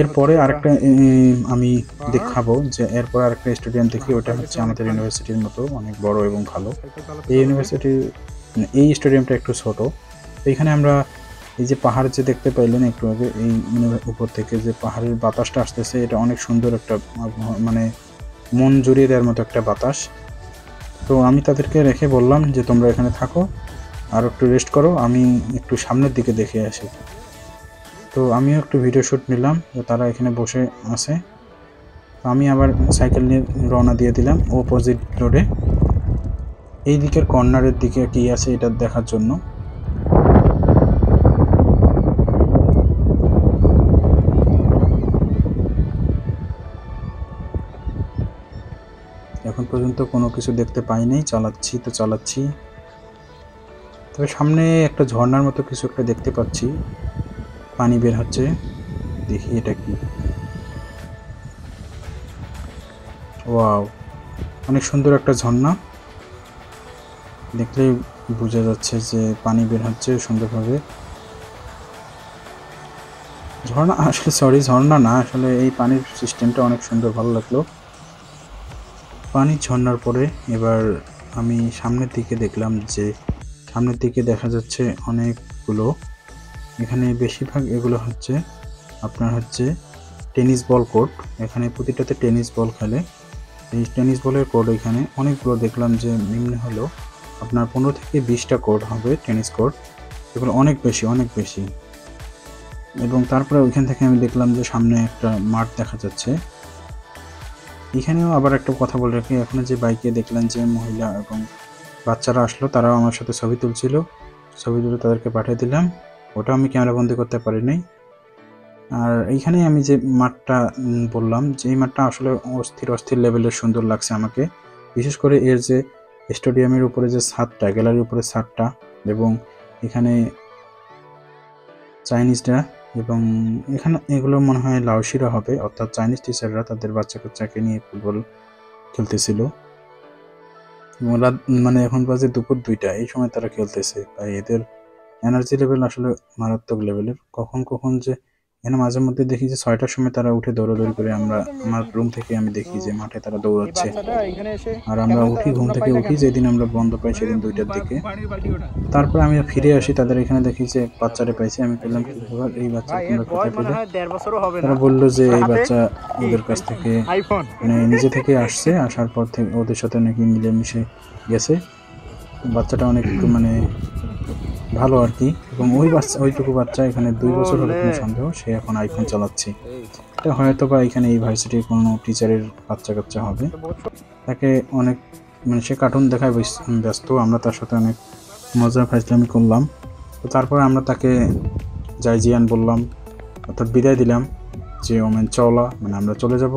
এরপরে আরেকটা আমি দেখাবো যে এরপর আরেকটা স্টেডিয়াম দেখি, ওটা হচ্ছে আমাদের ইউনিভার্সিটির মতো অনেক বড় এবং ভালো। এই ইউনিভার্সিটির এই স্টেডিয়ামটা একটু ছোট। এইখানে আমরা এই যে পাহাড় যে দেখতে পাইলেন একটু আগে, এই উপর থেকে যে পাহাড়ের বাতাসটা আসতেছে, এটা অনেক সুন্দর একটা মানে মন জুড়িয়ে দেওয়ার মতো একটা বাতাস। তো আমি তাদেরকে রেখে বললাম যে তোমরা এখানে থাকো আর একটু রেস্ট করো, আমি একটু সামনের দিকে দেখে আসি। তো আমিও একটু ভিডিও শ্যুট নিলাম, তারা এখানে বসে আছে। তো আমি আবার সাইকেল নিয়ে রওনা দিয়ে দিলাম অপোজিট রোডে, এই দিকের কর্নারের দিকে কি আছে এটা দেখার জন্য। এখন পর্যন্ত কোনো কিছু দেখতে পাই নাই, চালাচ্ছি। তবে সামনে একটা ঝর্ণার মতো কিছু একটা দেখতে পাচ্ছি, পানি বের হচ্ছে, দেখি এটা কি। ওয়াও, অনেক সুন্দর একটা ঝর্ণা, দেখলেই বোঝা যাচ্ছে যে পানি বের হচ্ছে সুন্দরভাবে। ঝর্ণা না, আসলে এই পানির সিস্টেমটা অনেক সুন্দর, ভালো লাগলো। পানির ঝর্ণার পরে এবার আমি সামনের দিকে দেখলাম যে সামনের দিকে দেখা যাচ্ছে অনেকগুলো, এখানে বেশিরভাগ এগুলো হচ্ছে আপনার হচ্ছে টেনিস বল কোর্ট। এখানে প্রতিটাতে টেনিস বল খেলে। এই টেনিস বলের কোর্ট এখানে অনেকগুলো দেখলাম, যে নিম্ন হলো আপনার 15 থেকে 20টা কোর্ট হবে, টেনিস কোর্ট। এগুলো অনেক বেশি। এবং তারপরে ওইখান থেকে আমি দেখলাম যে সামনে একটা মাঠ দেখা যাচ্ছে। এখানেও আবার একটা কথা বলে রাখি, এখন যে বাইকে দেখলেন যে মহিলা এবং বাচ্চারা আসলো, তারাও আমার সাথে ছবি তুলছিল, ছবি তুলে তাদেরকে পাঠিয়ে দিলাম। ওটা আমি ক্যামেরাবন্দি করতে পারি নাই। আর এইখানে আমি যে মাঠটা বললাম, যে এই মাঠটা আসলে অস্থির লেভেলের সুন্দর লাগছে আমাকে, বিশেষ করে এর যে স্টেডিয়ামের উপরে যে ছাদটা, গ্যালারির উপরে ছাদটা, এবং এখানে চাইনিজরা, এবং এখানে এগুলো মনে হয় লাওসিরা হবে, অর্থাৎ চাইনিজ টিচাররা তাদের বাচ্চা কাচ্চাকে নিয়ে ফুটবল খেলতেছিল। মানে এখন বাজে দুপুর 2টা, এই সময় তারা খেলতেছে। তাই এদের এনার্জি লেভেল আসলে মারাত্মক লেভেলের। কখন যে এখানে মাঝে মধ্যে দেখি যে 6টার সময় তারা উঠে দৌড়াদৌড়ি করে, আমার রুম থেকে আমি দেখি যে মাঠে তারা দৌড়াচ্ছে। আর আমরা ঘুম থেকে উঠি যেদিন আমরা বন্ধ পাই সেদিন 2টার দিকে। তারপরে আমি ফিরে আসি, তাদের এখানে দেখি যে বাচ্চারে পাইছি। আমি বললাম কি ব্যাপার, এই বাচ্চা তোমরা কোথায় পেলে? তারা বললো যে এই বাচ্চা ওদের কাছ থেকে মানে নিজে থেকে আসছে, আসার পর থেকে ওদের সাথে নাকি মিলেমিশে গেছে। বাচ্চাটা অনেক মানে ভালো আর কি। এবং ওইটুকু বাচ্চা এখানে 2 বছর হলো কোনো সন্দেহ, সে এখন আইফোন চালাচ্ছে। এটা হয়তো বা এখানে এই ভার্সিটির কোনো টিচারের বাচ্চা কাচ্চা হবে। তাকে অনেক মানে সে কার্টুন দেখায় ব্যস্ত, আমরা তার সাথে অনেক মজা ফাজলামি করলাম। তো তারপরে আমরা তাকে জাইজিয়ান বললাম, অর্থাৎ বিদায় দিলাম, যে ওমেন চলা, মানে আমরা চলে যাব।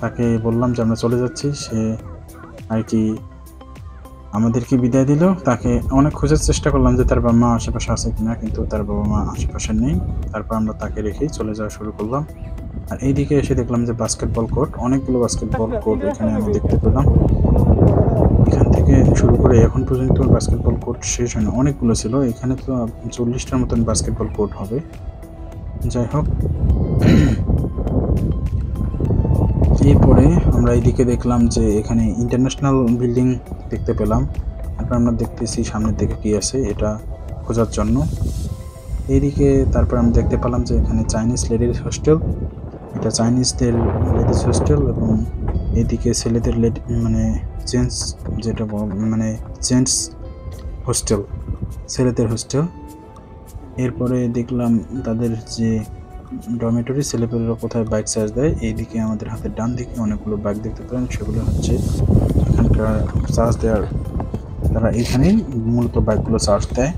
তাকে বললাম যে আমরা চলে যাচ্ছি, সে আর কি আমাদেরকে বিদায় দিল। তাকে অনেক খোঁজার চেষ্টা করলাম যে তার বাবা মা আশেপাশে আছে কিনা, কিন্তু তার বাবা মা আশেপাশে নেই। তারপর আমরা তাকে রেখেই চলে যাওয়া শুরু করলাম। আর এইদিকে এসে দেখলাম যে বাস্কেটবল কোর্ট, অনেকগুলো বাস্কেটবল কোর্ট এখানে আমি দেখতে পেলাম। এখান থেকে শুরু করে এখন পর্যন্ত বাস্কেটবল কোর্ট শেষ হয় না, অনেকগুলো ছিল। এখানে তো 40টার মতন বাস্কেটবল কোর্ট হবে। যাই হোক, এরপরে আমরা এইদিকে দেখলাম যে এখানে ইন্টারন্যাশনাল বিল্ডিং দেখতে পেলাম। তারপর আমরা দেখতেছি সামনের দিকে কি আছে এটা খোঁজার জন্য। এইদিকে তারপর আমরা দেখতে পেলাম যে এখানে চাইনিজ লেডিস হোস্টেল, এটা চাইনিজদের লেডিস হোস্টেল এবং এদিকে ছেলেদের মানে জেন্টস যেটা মানে জেন্টস হোস্টেল, ছেলেদের হোস্টেল। এরপরে দেখলাম তাদের যে ডরমেটরি, ছেলেপেলেরা কোথায় বাইক চার্জ দেয়। এইদিকে আমাদের হাতের ডান দিকে অনেকগুলো বাইক দেখতে পেলাম, সেগুলো হচ্ছে এখানকার চার্জ দেওয়ার, তারা এখানেই মূলত বাইকগুলো চার্জ দেয়।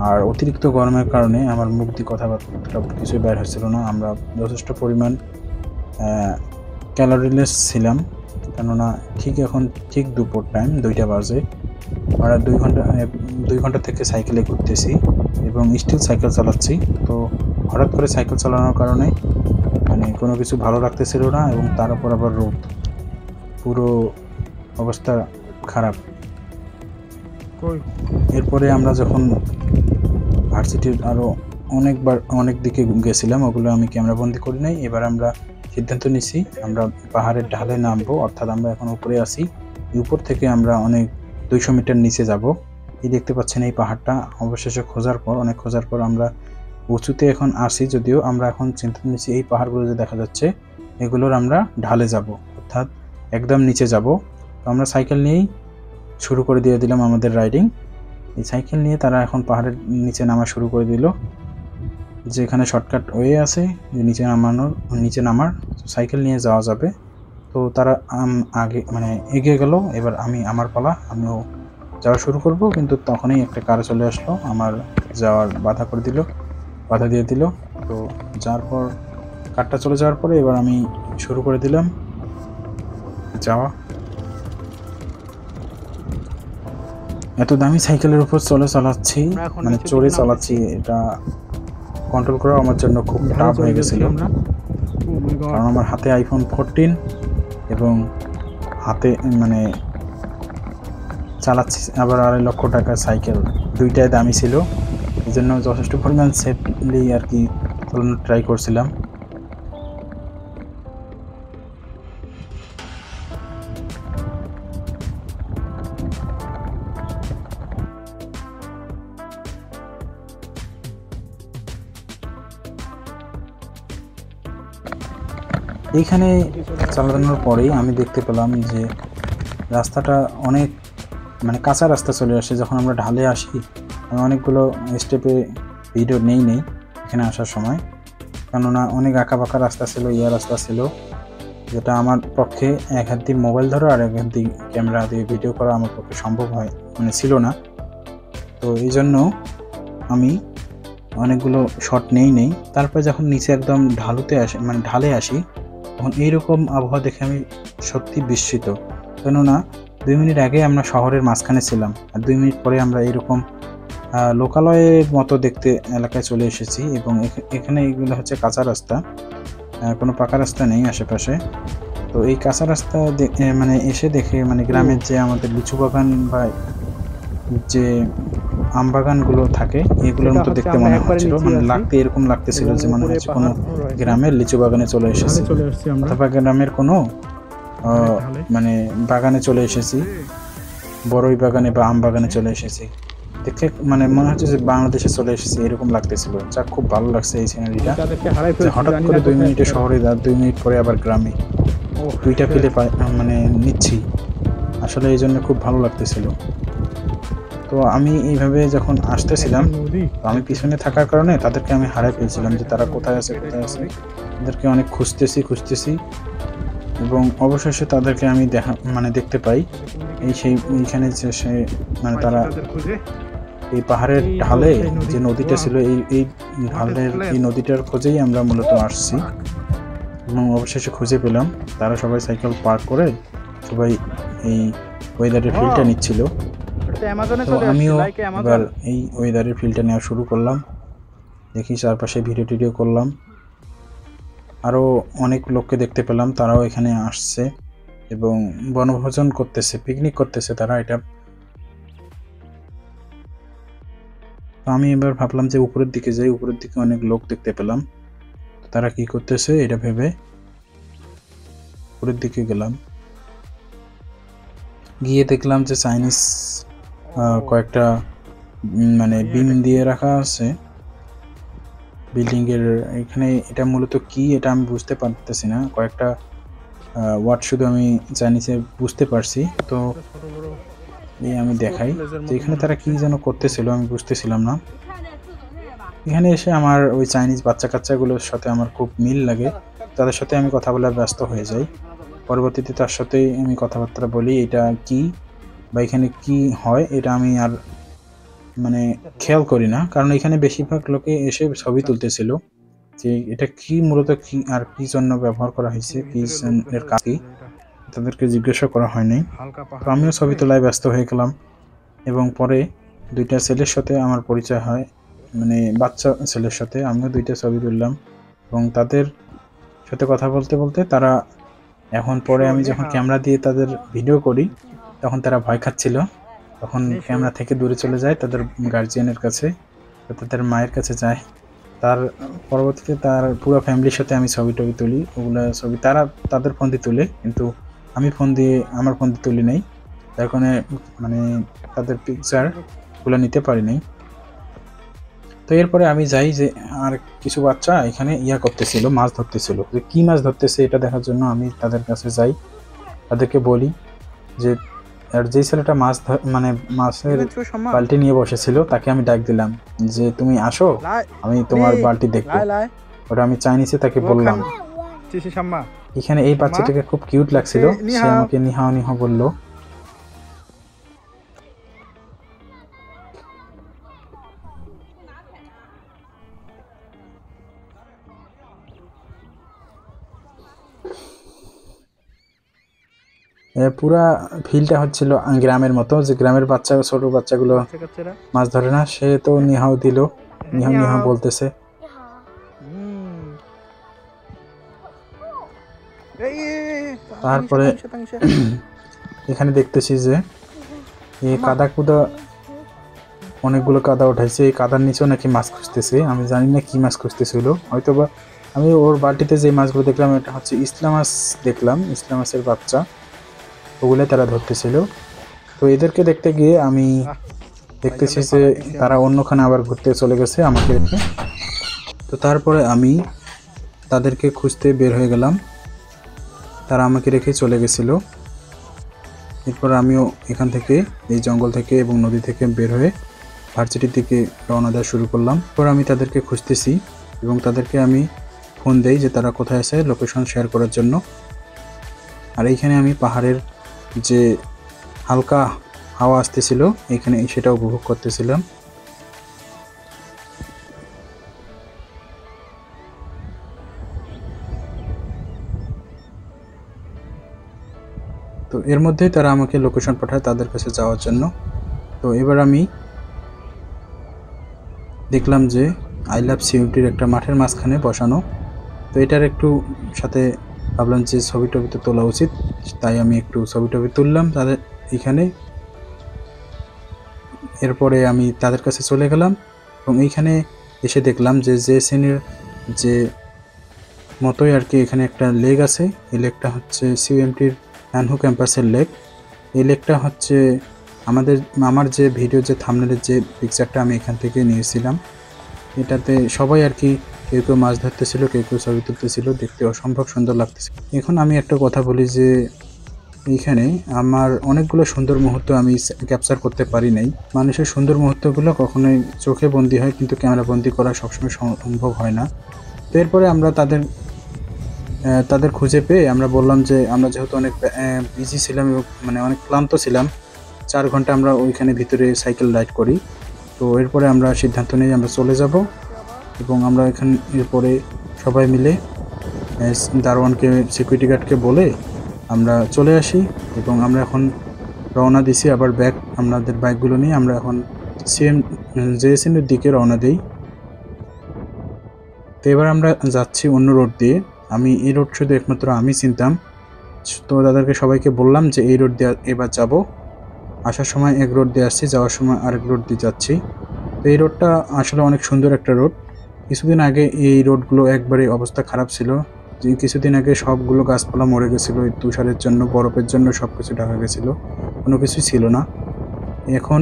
আর অতিরিক্ত গরমের কারণে আমার মুখ দিয়ে কথাবার্তা কিছুই বের হচ্ছিল না। আমরা যথেষ্ট পরিমাণ ক্যালোরিলেস ছিলাম, কেননা ঠিক দুপুর টাইম 2টা বাজে। আমরা 2 ঘন্টা থেকে সাইকেলে ঘুরতেছি এবং স্টিল সাইকেল চালাচ্ছি। তো হঠাৎ করে সাইকেল চালানোর কারণে মানে কোনো কিছু ভালো লাগতেছিল না, এবং তার উপর আবার রোদ, পুরো অবস্থা খারাপ। এরপরে আমরা যখন ভার্সিটির আরও অনেক দিকে গেছিলাম, ওগুলো আমি ক্যামেরাবন্দি করি নাই। এবার আমরা সিদ্ধান্ত নিছি আমরা পাহাড়ের ঢালে নামবো, অর্থাৎ আমরা এখন উপরে আছি। উপর থেকে আমরা অনেক 200 মিটার নিচে যাব। এই দেখতে পাচ্ছেন এই পাহাড়টা। অবশেষে অনেক খোঁজার পর আমরা উঁচুতে এখন আসি। যদিও আমরা এখন চিন্তা নিচ্ছি এই পাহাড়গুলো যে দেখা যাচ্ছে এগুলোর আমরা ঢালে যাব, অর্থাৎ একদম নিচে যাব। তো আমরা সাইকেল নিয়েই শুরু করে দিয়ে দিলাম আমাদের রাইডিং। এই সাইকেল নিয়ে তারা এখন পাহাড়ের নিচে নামা শুরু করে দিল। যেখানে শর্টকাট ওয়ে আছে যে নিচে নামার সাইকেল নিয়ে যাওয়া যাবে। তো তারা আগে মানে এগিয়ে গেল। এবার আমার পালা, আমিও যাওয়া শুরু করব, কিন্তু তখনই একটা কার চলে আসলো, আমার যাওয়ার বাধা দিয়ে দিল। তো যাওয়ার পর কারটা চলে যাওয়ার পরে এবার আমি শুরু করে দিলাম যাওয়া। এত দামি সাইকেলের উপর চালাচ্ছি, মানে চড়ে চালাচ্ছি, এটা কন্ট্রোল করা আমার জন্য খুব টাফ হয়ে গেছিল, কারণ আমার হাতে আইফোন 14 এবং হাতে মানে চালাচ্ছি আবার 2.5 লক্ষ টাকার সাইকেল, দুইটাই দামি ছিল। এই জন্য যথেষ্ট পরিমাণ সেফলি আর কি চালানোর ট্রাই করছিলাম। এইখানে চালানোর পরেই আমি দেখতে পেলাম যে রাস্তাটা অনেক মানে কাঁচা রাস্তা চলে আসে। যখন আমরা ঢালে আসি, আমি অনেকগুলো স্টেপে ভিডিও নেই এখানে আসার সময়, কেননা অনেক আঁকাবাঁকা রাস্তা ছিল, রাস্তা ছিল, যেটা আমার পক্ষে এক হাত দিয়ে মোবাইল ধরো আর এক হাত দিয়ে ক্যামেরা দিয়ে ভিডিও করা আমার পক্ষে সম্ভব ছিল না। তো এই জন্য আমি অনেকগুলো শট নেই। তারপরে যখন নিচে একদম ঢালে আসি, তখন এইরকম আবহাওয়া দেখে আমি সত্যি বিস্মিত, কেননা 2 মিনিট আগে আমরা শহরের মাঝখানে ছিলাম, আর 2 মিনিট পরে আমরা এরকম লোকালয়ের মতো দেখতে এলাকায় চলে এসেছি। এবং এখানে এগুলো হচ্ছে কাঁচা রাস্তা, কোনো পাকা রাস্তা নেই আশেপাশে। তো এই কাঁচা রাস্তা এসে দেখে গ্রামের যে আমাদের লিচু বাগান বা যে আম বাগানগুলো থাকে এগুলোর মতো দেখতে মনে হচ্ছিল, এরকম লাগতেছিল যে মনে হচ্ছে কোনো গ্রামের লিচু বাগানে চলে এসেছি, অথবা গ্রামের কোনো বাগানে চলে এসেছি, বড়ই বাগানে বা আম বাগানে চলে এসেছি। দেখে মনে হচ্ছে যে বাংলাদেশে চলে এসেছি এরকম লাগতেছিল। যা খুব ভালো লাগছে এই সিনারিটা। হঠাৎ করে 2 মিনিটে শহরে, 2 মিনিট পরে আবার গ্রামে, দুইটা ফিলে নিচ্ছি। আসলে এই জন্য খুব ভালো লাগতেছিল। তো আমি এইভাবে যখন আসতেছিলাম, আমি পিছনে থাকার কারণে তাদেরকে আমি হারাই ফেলছিলাম যে তারা কোথায় আছে। তাদেরকে অনেক খুঁজতেছি এবং অবশেষে তাদেরকে আমি দেখতে পাই। এইখানে যে তারা এই পাহাড়ের ঢালে যে নদীটা ছিল, এই ঢালের এই নদীটার খোঁজেই আমরা মূলত আসছি, এবং অবশেষে খুঁজে পেলাম। তারা সবাই সাইকেল পার্ক করে সবাই এই ওয়েদারের ফিলটা নিচ্ছিল। তো আমিও এবার এই ওয়েদারের ফিলটা নেওয়া শুরু করলাম। দেখি চারপাশে ভিডিও করলাম। আরও অনেক লোককে দেখতে পেলাম, তারাও এখানে আসছে এবং বনভোজন করতেছে, পিকনিক করতেছে তারা। এটা আমি এবার ভাবলাম যে উপরের দিকে যাই, উপরের দিকে অনেক লোক দেখতে পেলাম, তারা কি করতেছে এটা ভেবে উপরের দিকে গেলাম। গিয়ে দেখলাম যে চাইনিজ কয়েকটা বিম দিয়ে রাখা আছে, বিল্ডিংয়ের এখানে এটা মূলত কি এটা আমি বুঝতে পারতেছি না, কয়েকটা ওয়ার্ড শুধু আমি চাইনিজে বুঝতে পারছি। তো এই আমি দেখাই যে এখানে তারা কি যেন করতেছিল, আমি বুঝতেছিলাম না। এখানে এসে আমার ওই চাইনিজ বাচ্চা কাচ্চাগুলোর সাথে আমার খুব মিল লাগে, তাদের সাথে আমি কথা বলার ব্যস্ত হয়ে যাই। পরবর্তীতে তার সাথেই আমি কথাবার্তা বলি এটা কি বা এখানে কি হয় এটা আমি আর মানে খেয়াল করি না, কারণ এখানে বেশিরভাগ লোকে এসে ছবি তুলতেছিল যে এটা কি মূলত কি আর কি জন্য ব্যবহার করা হয়েছে, কি এর কাজ কি, তাদেরকে জিজ্ঞাসা করা হয়নি। তো আমিও ছবি তোলায় ব্যস্ত হয়ে গেলাম এবং পরে দুইটা ছেলের সাথে আমার পরিচয় হয়, মানে বাচ্চা ছেলের সাথে। আমিও দুইটা ছবি তুললাম এবং তাদের সাথে কথা বলতে বলতে তারা এখন পরে আমি যখন ক্যামেরা দিয়ে তাদের ভিডিও করি তখন তারা ভয় খাচ্ছিল, তখন ক্যামেরা থেকে দূরে চলে যায় তাদের গার্জিয়ানের কাছে, তাদের মায়ের কাছে যায়। তার পরবর্তীতে তার পুরো ফ্যামিলির সাথে আমি ছবি টবি তুলি, ওগুলো ছবি তারা তাদের ফোন দিয়ে তুলে, কিন্তু আমি ফোন দিয়ে আমার ফোন দিয়ে তুলি নাই, তার কারণে মানে তাদের পিকচারগুলো নিতে পারি নাই। তো এরপরে আমি যাই যে আর কিছু বাচ্চা এখানে করতেছিল, মাছ ধরতেছিল, যে কী মাছ ধরতেছে এটা দেখার জন্য আমি তাদের কাছে যাই, তাদেরকে বলি যে আর যেই ছেলেটা মাছ মানে মাছের বালতি নিয়ে বসেছিল তাকে আমি ডাক দিলাম যে তুমি আসো, আমি তোমার বালতি দেখবো। ওটা আমি চাইনিজে তাকে বললাম। এখানে এই বাচ্চাটাকে খুব কিউট লাগছিল, সে আমাকে নিহাও নিহাও বললো। পুরা ফিলটা হচ্ছিল গ্রামের মতো, যে গ্রামের বাচ্চা ছোট বাচ্চাগুলো মাছ ধরে না, সে তো নিহাও দিল, নিহাও নিহাও বলতেছে। তারপরে এখানে দেখতেছি যে এই কাদা কুদা অনেকগুলো কাদা উঠাইছে, এই কাদার নিচেও নাকি মাছ খুঁজতেছে, আমি জানি না কি মাছ খুঁজতেছিল, হয়তোবা আমি ওর বালতিতে যে মাছগুলো দেখলাম এটা হচ্ছে ইসলা মাছ দেখলাম, ইসলা মাছের বাচ্চা, ওগুলো তারা ধরতেছিল। তো এদেরকে দেখতে গিয়ে আমি দেখতেছি যে তারা অন্যখানে আবার ঘুরতে চলে গেছে আমাকে রেখে। তো তারপরে আমি তাদেরকে খুঁজতে বের হয়ে গেলাম, তারা আমাকে রেখে চলে গেছিল। এরপর আমিও এখান থেকে এই জঙ্গল থেকে এবং নদী থেকে বের হয়ে ভার্সিটির দিকে রওনা দেওয়া শুরু করলাম। এরপর আমি তাদেরকে খুঁজতেছি এবং তাদেরকে আমি ফোন দেই যে তারা কোথায় আছে লোকেশন শেয়ার করার জন্য। আর এইখানে আমি পাহাড়ের যে হালকা হাওয়া আসতেছিল এখানে সেটা উপভোগ করতেছিলাম। তো এর মধ্যেই তারা আমাকে লোকেশন পাঠায় তাদের কাছে যাওয়ার জন্য। তো এবার আমি দেখলাম যে আই লাভ সিউটির একটা মাঠের মাঝখানে বসানো, তো এটার একটু সাথে ভাবলাম যে ছবি টবি তো তোলা উচিত, তাই আমি একটু ছবি টবি তুললাম তাদের এখানে। এরপরে আমি তাদের কাছে চলে গেলাম এবং এইখানে এসে দেখলাম যে শ্রেণীর যে মতোই আর কি এখানে একটা লেক আছে, এই লেকটা হচ্ছে সিউএমটির অ্যানহু ক্যাম্পাসের লেক। এই লেকটা হচ্ছে আমার যে ভিডিও যে থাম্বনেলের যে পিকচারটা আমি এখান থেকে নিয়েছিলাম, এটাতে সবাই আর কি কেউ কেউ মাছ ধরতেছিল, কেউ কেউ ছবি তুলতেছিল, দেখতে অসম্ভব সুন্দর লাগতেছিল। এখন আমি একটা কথা বলি যে এইখানে আমার অনেকগুলো সুন্দর মুহূর্ত আমি ক্যাপচার করতে পারি নাই। মানুষের সুন্দর মুহূর্তগুলো কখনোই চোখে বন্দি হয় কিন্তু ক্যামেরা বন্দি করা সবসময় সম্ভব হয় না। তো এরপরে আমরা তাদের খুঁজে পেয়ে আমরা বললাম যে আমরা যেহেতু অনেক বিজি ছিলাম এবং মানে অনেক ক্লান্ত ছিলাম, 4 ঘন্টা আমরা ওইখানে ভিতরে সাইকেল রাইড করি। তো এরপরে আমরা সিদ্ধান্ত নিই আমরা চলে যাব এবং আমরা এরপরে সবাই মিলে দারোয়ানকে সিকিউরিটি গার্ডকে বলে আমরা চলে আসি এবং আমরা এখন রওনা দিছি আবার আমাদের বাইকগুলো নিয়ে আমরা এখন জেএসএনের দিকে রওনা দিই। তো এবার আমরা যাচ্ছি অন্য রোড দিয়ে, আমি এই রোড শুধু একমাত্র আমি চিনতাম। তো তাদেরকে সবাইকে বললাম যে এই রোড দিয়ে এবার যাব, আসার সময় এক রোড দিয়ে আসছি, যাওয়ার সময় আরেক রোড দিয়ে যাচ্ছি। তো এই রোডটা আসলে অনেক সুন্দর একটা রোড। কিছুদিন আগে এই রোডগুলো একবারে অবস্থা খারাপ ছিল, যে কিছুদিন আগে সবগুলো গাছপালা মরে গেছিলো, এই তুষারের জন্য বরফের জন্য সব কিছু ঢাকা গেছিলো, কোনো কিছুই ছিল না। এখন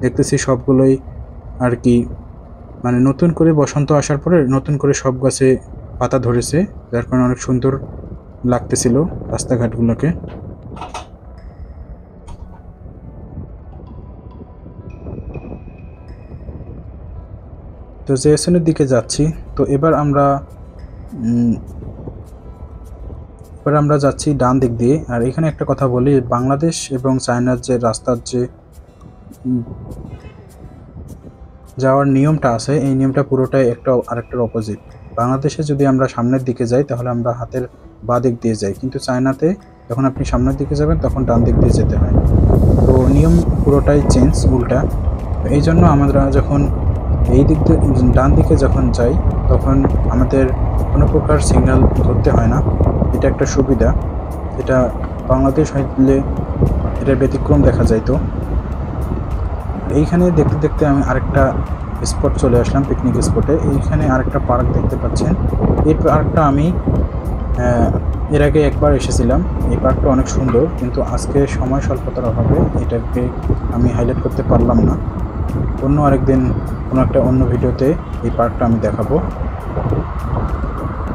দেখতেছি সবগুলোই আর কি মানে নতুন করে বসন্ত আসার পরে নতুন করে সব গাছে পাতা ধরেছে, যার কারণে অনেক সুন্দর লাগতেছিল রাস্তাঘাটগুলোকে। তো জেএসএনের দিকে যাচ্ছি। তো এবার আমরা যাচ্ছি ডান দিক দিয়ে। আর এখানে একটা কথা বলি, বাংলাদেশ এবং চায়নার যে রাস্তার যে যাওয়ার নিয়মটা আছে, এই নিয়মটা পুরোটাই আরেকটার অপোজিট। বাংলাদেশে যদি আমরা সামনের দিকে যাই তাহলে আমরা হাতের বাঁ দিক দিয়ে যাই, কিন্তু চায়নাতে যখন আপনি সামনের দিকে যাবেন তখন ডান দিক দিয়ে যেতে হয়। তো নিয়ম পুরোটাই চেঞ্জ, উল্টা। এই জন্য আমরা যখন এই দিক দিয়ে ডান দিকে যখন যাই তখন আমাদের কোনো প্রকার সিগন্যাল ধরতে হয় না। এটা একটা সুবিধা, এটা বাংলাদেশ হইলে এটার ব্যতিক্রম দেখা যায়। তো এইখানে দেখতে দেখতে আমি আরেকটা স্পট চলে আসলাম, পিকনিক স্পটে। এইখানে আরেকটা পার্ক দেখতে পাচ্ছেন। এই পার্কটা আমি এর আগে একবার এসেছিলাম। এই পার্কটা অনেক সুন্দর, কিন্তু আজকে সময় স্বল্পতার অভাবে এটাকে আমি হাইলাইট করতে পারলাম না। অন্য আরেকদিন কোনো একটা অন্য ভিডিওতে এই পার্কটা আমি দেখাবো।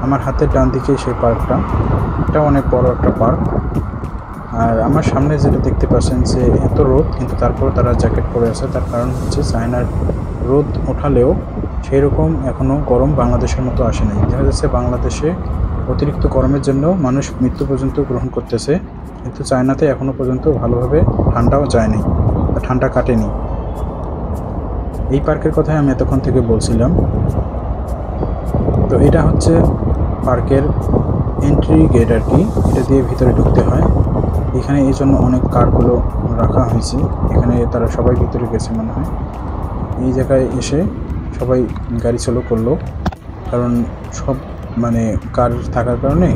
আমার হাতের ডান দিকে সেই পার্কটা, এটা অনেক বড় একটা পার্ক। আর আমার সামনে যেটা দেখতে পাচ্ছেন যে এত রোদ, কিন্তু তারপর তারা জ্যাকেট পরে আছে। তার কারণ হচ্ছে চায়নার রোদ ওঠালেও সেই রকম এখনও গরম বাংলাদেশের মতো আসে নাই। দেখা যাচ্ছে বাংলাদেশে অতিরিক্ত গরমের জন্য মানুষ মৃত্যু পর্যন্ত গ্রহণ করতেছে, কিন্তু চায়নাতে এখনও পর্যন্ত ভালোভাবে ঠান্ডাও যায়নি, ঠান্ডা কাটেনি। এই পার্কের কথাই আমি এতক্ষণ থেকে বলছিলাম। তো এটা হচ্ছে পার্কের এন্ট্রি গেট আর কি, এটা দিয়ে ভিতরে ঢুকতে হয়। এখানে এই জন্য অনেক কারগুলো রাখা হয়েছে, এখানে তারা সবাই ভিতরে গেছে মনে হয়। এই জায়গায় এসে সবাই গাড়ি চালু করলো, কারণ সব মানে কার থাকার কারণে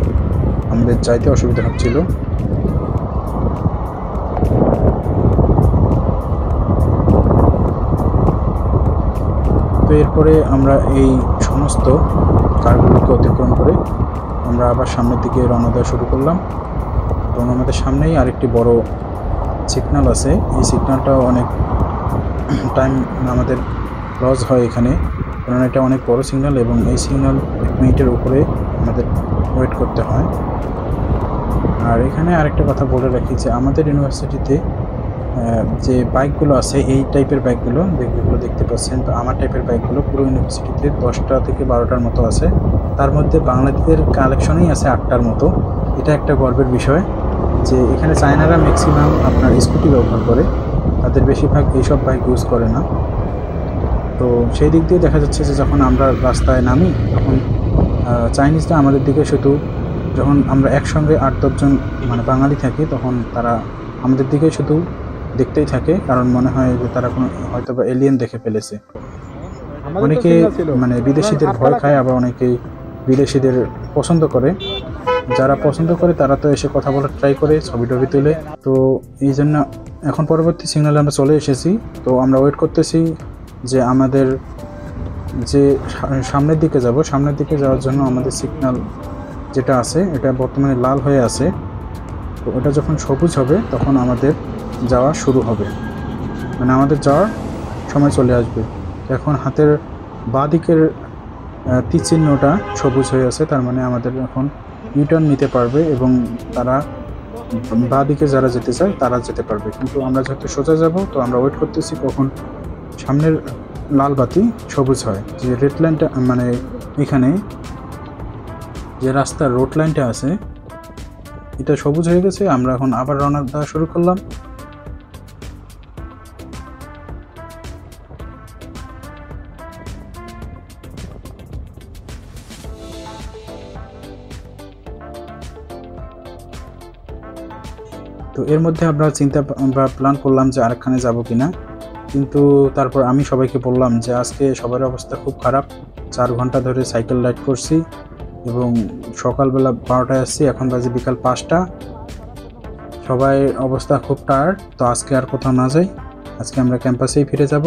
আমাদের যাইতে অসুবিধা হচ্ছিল। তো এরপরে আমরা এই সমস্ত কারগুলোকে অতিক্রম করে আমরা আবার সামনের দিকে রওনা দেওয়া শুরু করলাম। এবং আমাদের সামনেই আরেকটি বড় সিগন্যাল আছে। এই সিগন্যালটাও অনেক টাইম আমাদের লস হয় এখানে, কারণ এটা অনেক বড় সিগন্যাল এবং এই সিগন্যাল 1 মিনিটের উপরে আমাদের ওয়েট করতে হয়। আর এখানে আরেকটা কথা বলে রাখি যে আমাদের ইউনিভার্সিটিতে যে বাইকগুলো আছে, এই টাইপের বাইকগুলো যেগুলো দেখতে পাচ্ছেন, তো আমার টাইপের বাইকগুলো পুরো ইউনিভার্সিটিতে 10টা থেকে 12টার মতো আছে। তার মধ্যে বাংলাদেশের কালেকশনই আছে 8টার মতো। এটা একটা গর্বের বিষয় যে এখানে চায়নারা ম্যাক্সিমাম আপনার স্কুটি ব্যবহার করে, তাদের বেশিরভাগ এইসব বাইক ইউজ করে না। তো সেই দিক দিয়ে দেখা যাচ্ছে যে যখন আমরা রাস্তায় নামি তখন চাইনিজরা আমাদের দিকে শুধু, যখন আমরা একসঙ্গে 8-10 জন মানে বাঙালি থাকি, তখন তারা আমাদের দিকে শুধু দেখতেই থাকে, কারণ মনে হয় যে তারা কোনো হয়তো বা এলিয়েন দেখে ফেলেছে। অনেকে মানে বিদেশিদের ভয় খায়, আবার অনেকেই বিদেশিদের পছন্দ করে। যারা পছন্দ করে তারা তো এসে কথা বলার ট্রাই করে, ছবি টবি তুলে। তো এই জন্য এখন পরবর্তী সিগন্যালে আমরা চলে এসেছি। তো আমরা ওয়েট করতেছি যে আমাদের যে সামনের দিকে যাব, সামনের দিকে যাওয়ার জন্য আমাদের সিগন্যাল যেটা আছে এটা বর্তমানে লাল হয়ে আছে। তো এটা যখন সবুজ হবে তখন আমাদের যাওয়া শুরু হবে, মানে আমাদের যাওয়ার সময় চলে আসবে। এখন হাতের বাঁ দিকের তীর চিহ্নটা সবুজ হয়ে আছে, তার মানে আমাদের এখন ইউটার্ন নিতে পারবে এবং তারা বাঁ দিকে যারা যেতে চায় তারা যেতে পারবে। কিন্তু আমরা যেহেতু সোজা যাব, তো আমরা ওয়েট করতেছি কখন সামনের লাল বাতি সবুজ হয়। যে রেড লাইনটা মানে এখানে যে রাস্তার রোড লাইনটা আছে এটা সবুজ হয়ে গেছে। আমরা এখন আবার রওনা দেওয়া শুরু করলাম। তো এর মধ্যে আমরা চিন্তা বা প্ল্যান করলাম যে আরেকখানে যাব কিনা, কিন্তু তারপর আমি সবাইকে বললাম যে আজকে সবার অবস্থা খুব খারাপ। 4 ঘন্টা ধরে সাইকেল রাইড করছি এবং সকালবেলা 12টায় আসছি, এখন বাজে বিকাল 5টা। সবাই অবস্থা খুব টায়ার্ড। তো আজকে আর কোথাও না যাই, আজকে আমরা ক্যাম্পাসেই ফিরে যাব।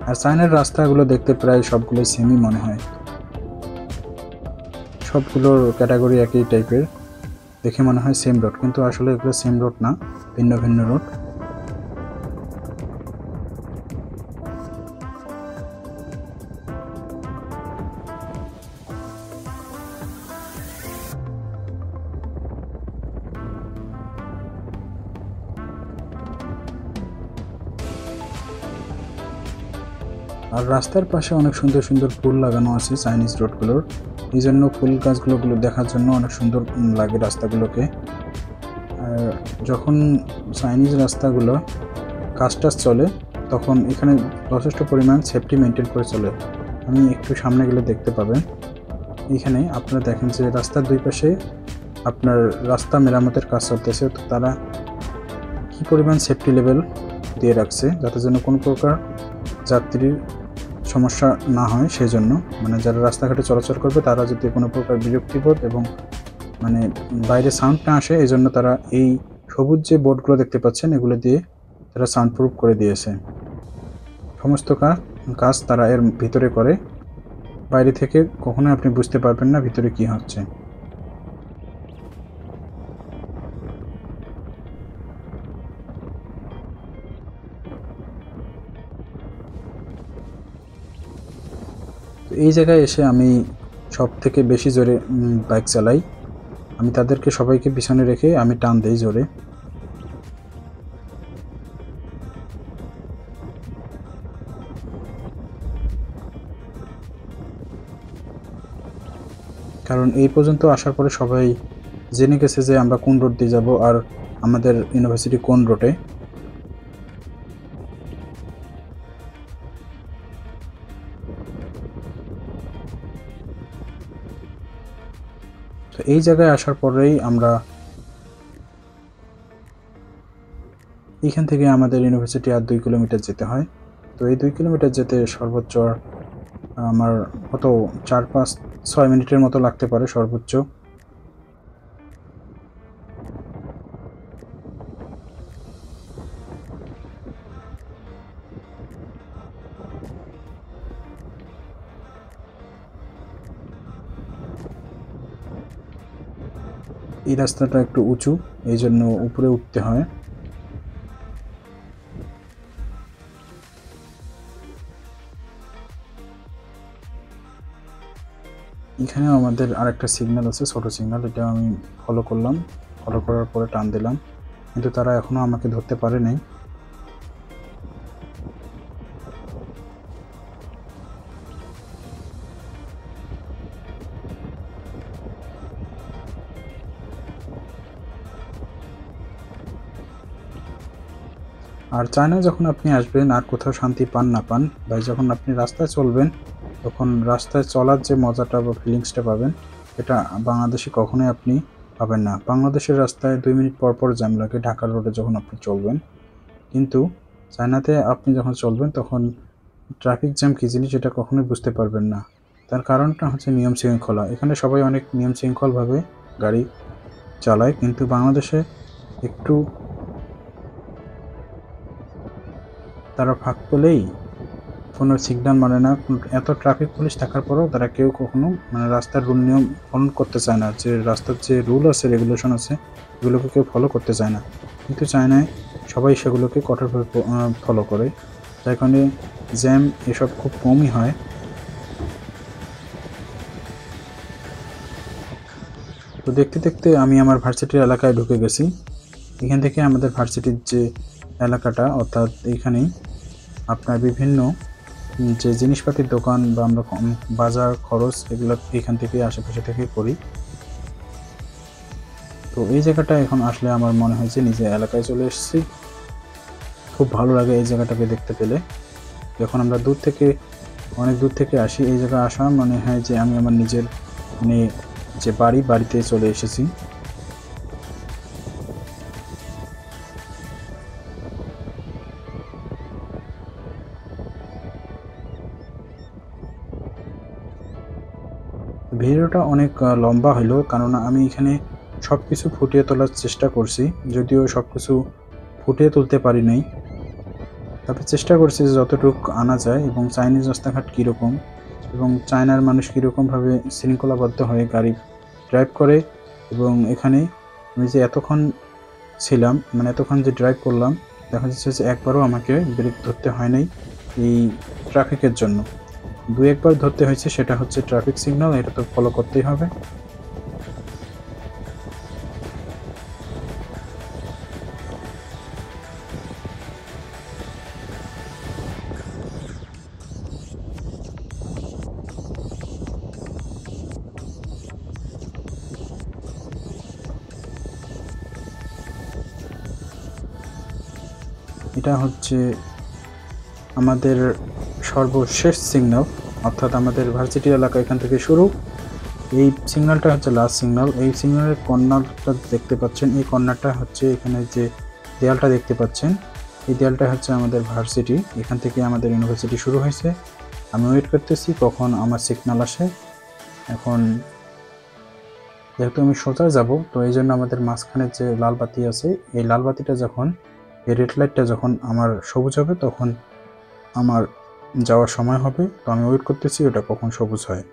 আর চায়নার রাস্তাগুলো দেখতে প্রায় সবগুলোই সেমই মনে হয়, সবগুলোর ক্যাটাগরি একই টাইপের, দেখে মনে হয় সেম রোড, কিন্তু আসলে এগুলো সেম রোড না, ভিন্ন ভিন্ন রোড। আর রাস্তার পাশে অনেক সুন্দর সুন্দর ফুল লাগানো আছে চাইনিজ রোডগুলোর, এই জন্য ফুল গাছগুলো দেখার জন্য অনেক সুন্দর লাগে রাস্তাগুলোকে। আর যখন চাইনিজ রাস্তাগুলো কাজ চলে তখন এখানে যথেষ্ট পরিমাণ সেফটি মেনটেন করে চলে। আমি একটু সামনে গেলে দেখতে পাবেন, এখানে আপনারা দেখেন যে রাস্তার দুই পাশে আপনার রাস্তা মেরামতের কাজ চলতেছে। তো তারা কি পরিমাণ সেফটি লেভেল দিয়ে রাখছে যাতে যেন কোনো প্রকার যাত্রীর সমস্যা না হয়, সেই জন্য মানে যারা রাস্তাঘাটে চলাচল করবে তারা যদি কোনো প্রকার বিরক্তিবোধ এবং মানে বাইরে সাউন্ড না আসে, এই জন্য তারা এই সবুজ যে বোর্ডগুলো দেখতে পাচ্ছেন এগুলো দিয়ে তারা সাউন্ড প্রুফ করে দিয়েছে। সমস্ত কাজ তারা এর ভিতরে করে, বাইরে থেকে কখনোই আপনি বুঝতে পারবেন না ভিতরে কি হচ্ছে। তো এই জায়গায় এসে আমি সব থেকে বেশি জোরে বাইক চালাই। আমি তাদেরকে সবাইকে পিছনে রেখে আমি টান দেই জোরে। কারণ এই পর্যন্ত আসার পরে সবাই জেনে গেছে যে আমরা কোন রোড দিয়ে যাব আর আমাদের ইউনিভার্সিটি কোন রোডে। তো এই জায়গায় আসার পরেই আমরা এখান থেকে আমাদের ইউনিভার্সিটি আর 2 কিলোমিটার যেতে হয়। তো এই 2 কিলোমিটার যেতে সর্বোচ্চ আমার কত 4-5-6 মিনিটের মতো লাগতে পারে সর্বোচ্চ। এই রাস্তাটা একটু উঁচু, এই জন্য উপরে উঠতে হয়। এখানে আমাদের আরেকটা সিগন্যাল আছে, ছোট সিগন্যাল, এটা আমি ফলো করলাম। ফলো করার পরে টান দিলাম, কিন্তু তারা এখনো আমাকে ধরতে পারে নাই। আর চায়না যখন আপনি আসবেন আর কোথাও শান্তি পান না পান, বা যখন আপনি রাস্তায় চলবেন তখন রাস্তায় চলার যে মজাটা বা ফিলিংসটা পাবেন, এটা বাংলাদেশে কখনোই আপনি পাবেন না। বাংলাদেশের রাস্তায় 2 মিনিট পর পর জ্যাম লাগে ঢাকার রোডে যখন আপনি চলবেন, কিন্তু চায়নাতে আপনি যখন চলবেন তখন ট্রাফিক জ্যাম কী জিনিস এটা কখনোই বুঝতে পারবেন না। তার কারণটা হচ্ছে নিয়ম শৃঙ্খলা। এখানে সবাই অনেক নিয়ম শৃঙ্খলভাবে গাড়ি চালায়, কিন্তু বাংলাদেশে একটু তারা ফাঁক পেলেই কোনো সিগন্যাল মানে না। এত ট্রাফিক পুলিশ থাকার পরেও তারা কেউ কখনো মানে রাস্তার রুল নিয়ম পালন করতে চায় না। যে রাস্তার যে রুল আছে, রেগুলেশন আছে, এগুলোকে কেউ ফলো করতে চায় না। কিন্তু চায়নায় সবাই সেগুলোকে কঠোরভাবে ফলো করে, যার কারণে জ্যাম এসব খুব কমই হয়। তো দেখতে দেখতে আমি আমার ভার্সিটির এলাকায় ঢুকে গেছি। এখান থেকে আমাদের ভার্সিটির যে এলাকাটা, অর্থাৎ এইখানেই আপনার বিভিন্ন যে জিনিসপাতির দোকান বা আমরা বাজার খরচ এগুলো এখান থেকে আশেপাশে থেকে করি। তো এই জায়গাটা এখন আসলে আমার মনে হয় যে নিজের এলাকায় চলে এসেছি। খুব ভালো লাগে এই জায়গাটাকে দেখতে পেলে। যখন আমরা অনেক দূর থেকে আসি, এই জায়গায় আসা মনে হয় যে আমি আমার নিজের মানে যে বাড়িতে চলে এসেছি। ভিডিওটা অনেক লম্বা হলো, কারণ আমি এখানে সব কিছু ফুটিয়ে তোলার চেষ্টা করছি, যদিও সব কিছু ফুটিয়ে তুলতে পারি নাই। তবে চেষ্টা করছি যে যতটুকু আনা যায়, এবং চাইনিজ রাস্তাঘাট কীরকম এবং চায়নার মানুষ কীরকমভাবে শৃঙ্খলাবদ্ধ হয়ে গাড়ি ড্রাইভ করে। এবং এখানে আমি যে এতক্ষণ ছিলাম, মানে এতক্ষণ যে ড্রাইভ করলাম, দেখা যাচ্ছে যে একবারও আমাকে ব্রেক ধরতে হয় নাই এই ট্রাফিকের জন্য। 2-1 বার ধরতে হয়েছে, সেটা হচ্ছে ট্রাফিক সিগন্যাল, এটা তো ফলো করতেই হবে। এটা হচ্ছে আমাদের সর্বশেষ সিগন্যাল, অর্থাৎ আমাদের ভার্সিটি এলাকা এখান থেকে শুরু। এই সিগন্যালটা হচ্ছে লাস্ট সিগন্যাল। এই সিগন্যালের কর্নারটা দেখতে পাচ্ছেন, এই কর্নারটা হচ্ছে এখানে যে দেয়ালটা দেখতে পাচ্ছেন, এই দেয়ালটা হচ্ছে আমাদের ভার্সিটি। এখান থেকে আমাদের ইউনিভার্সিটি শুরু হয়েছে। আমি ওয়েট করতেছি কখন আমার সিগন্যাল আসে। এখন যেহেতু আমি সোজা যাব, তো এই জন্য আমাদের মাঝখানে যে লাল বাতি আছে, এই লাল বাতিটা যখন, এই রেড লাইটটা যখন আমার সবুজ হবে, তখন আমার যাওয়ার সময় হবে। তো আমি ওয়েট করতেছি ওটা কখন সবুজ হয়।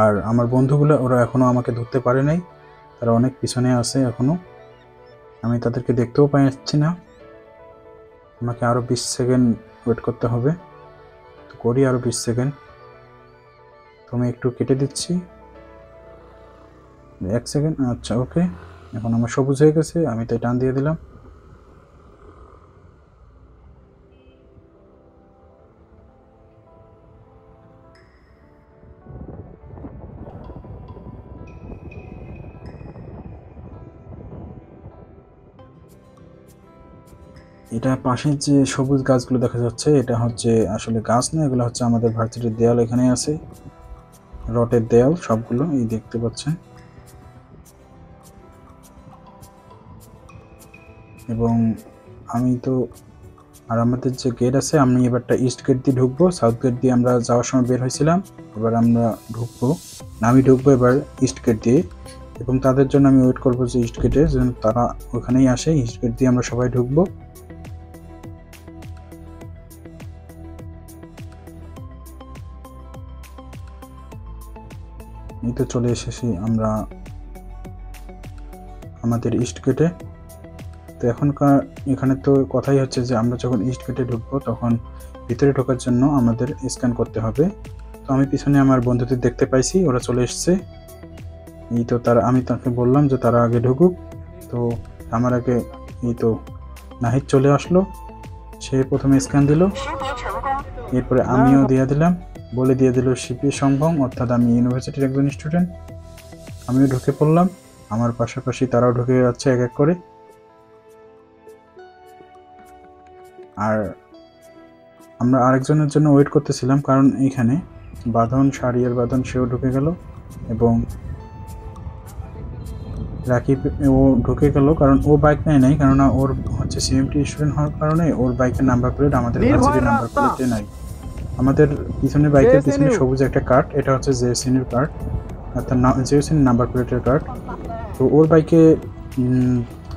আর আমার বন্ধুগুলো ওরা এখনও আমাকে ধরতে পারে নাই, তারা অনেক পিছনে আছে এখনও। আমি তাদেরকে দেখতেও পাচ্ছি না। আমাকে আরও 20 সেকেন্ড ওয়েট করতে হবে। তো করি আরও 20 সেকেন্ড। তো আমি একটু কেটে দিচ্ছি, 1 সেকেন্ড। আচ্ছা, ওকে, এখন আমার সবুজ হয়ে গেছে। আমি তাই টান দিয়ে দিলাম। এটা পাশের যে সবুজ গাছগুলো দেখা যাচ্ছে, এটা হচ্ছে আসলে গাছ না, এগুলো হচ্ছে আমাদের ভার্সিটির দেয়াল। এখানে আছে রটের দেয়াল সবগুলো, এই দেখতে পাচ্ছেন। এবং আমি তো, আর আমাদের যে গেট আছে, আমি এবারটা ইস্ট গেট দিয়ে ঢুকবো। সাউথ গেট দিয়ে আমরা যাওয়ার সময় বের হয়েছিলাম, এবার আমরা ঢুকবো না, আমি ঢুকবো এবার ইস্ট গেট দিয়ে। এবং তাদের জন্য আমি ওয়েট করবো যে ইস্ট গেটে যেন তারা ওখানেই আসে। ইস্ট গেট দিয়ে আমরা সবাই ঢুকবো। এই তো চলে এসেছি আমরা আমাদের ইস্ট গেটে। তো এখনকার এখানে তো কথাই হচ্ছে যে আমরা যখন ইস্ট গেটে ঢুকবো, তখন ভিতরে ঢোকার জন্য আমাদের স্ক্যান করতে হবে। তো আমি পিছনে আমার বন্ধুদের দেখতে পাইছি, ওরা চলে এসছে। এই তো তারা, আমি তাকে বললাম যে তারা আগে ঢুকুক। তো আমার আগে এই তো নাহিদ চলে আসলো, সে প্রথমে স্ক্যান দিল, এরপরে আমিও দিয়ে দিলাম, বলে দিয়ে দিল শিপি সম্ভং, অর্থাৎ আমি ইউনিভার্সিটির একজন স্টুডেন্ট। আমিও ঢুকে পড়লাম, আমার পাশাপাশি তারাও ঢুকে যাচ্ছে এক এক করে। আর আমরা আরেকজনের জন্য ওয়েট করতেছিলাম, কারণ এইখানে বাঁধন, শাড়িয়ার বাঁধন, সেও ঢুকে গেল। এবং রাকিব, ও ঢুকে গেল, কারণ ও বাইক নেয় নাই, কেননা ওর হচ্ছে সিএমটি স্টুডেন্ট হওয়ার কারণে ওর বাইকের নাম্বার প্লেট আমাদের ভার্সিটির নাম্বার প্লেটে নাই। আমাদের পিছনে বাইকের পিছনে সবুজ একটা কার্ড, এটা হচ্ছে জেএসএনের কার্ড, অর্থাৎ জেএসএনের নাম্বার প্লেটের কার্ড। তো ওর বাইকে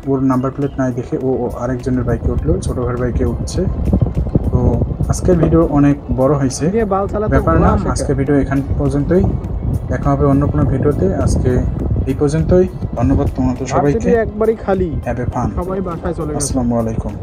ওর নাম্বার প্লেট নাই দেখে ও আরেকজনের বাইকে উঠলো, ছোট ভাইয়ের বাইকে উঠছে। তো আজকের ভিডিও অনেক বড় হয়েছে, ব্যাপার না। আজকের ভিডিও এখান পর্যন্তই, দেখা হবে অন্য কোনো ভিডিওতে। আজকে এই পর্যন্তই, ধন্যবাদ তোমাদের সবাইকে। একবারই খালি, হ্যাভ এ ফান। সবাই বাসায় চলে গেছে। আসসালামু আলাইকুম।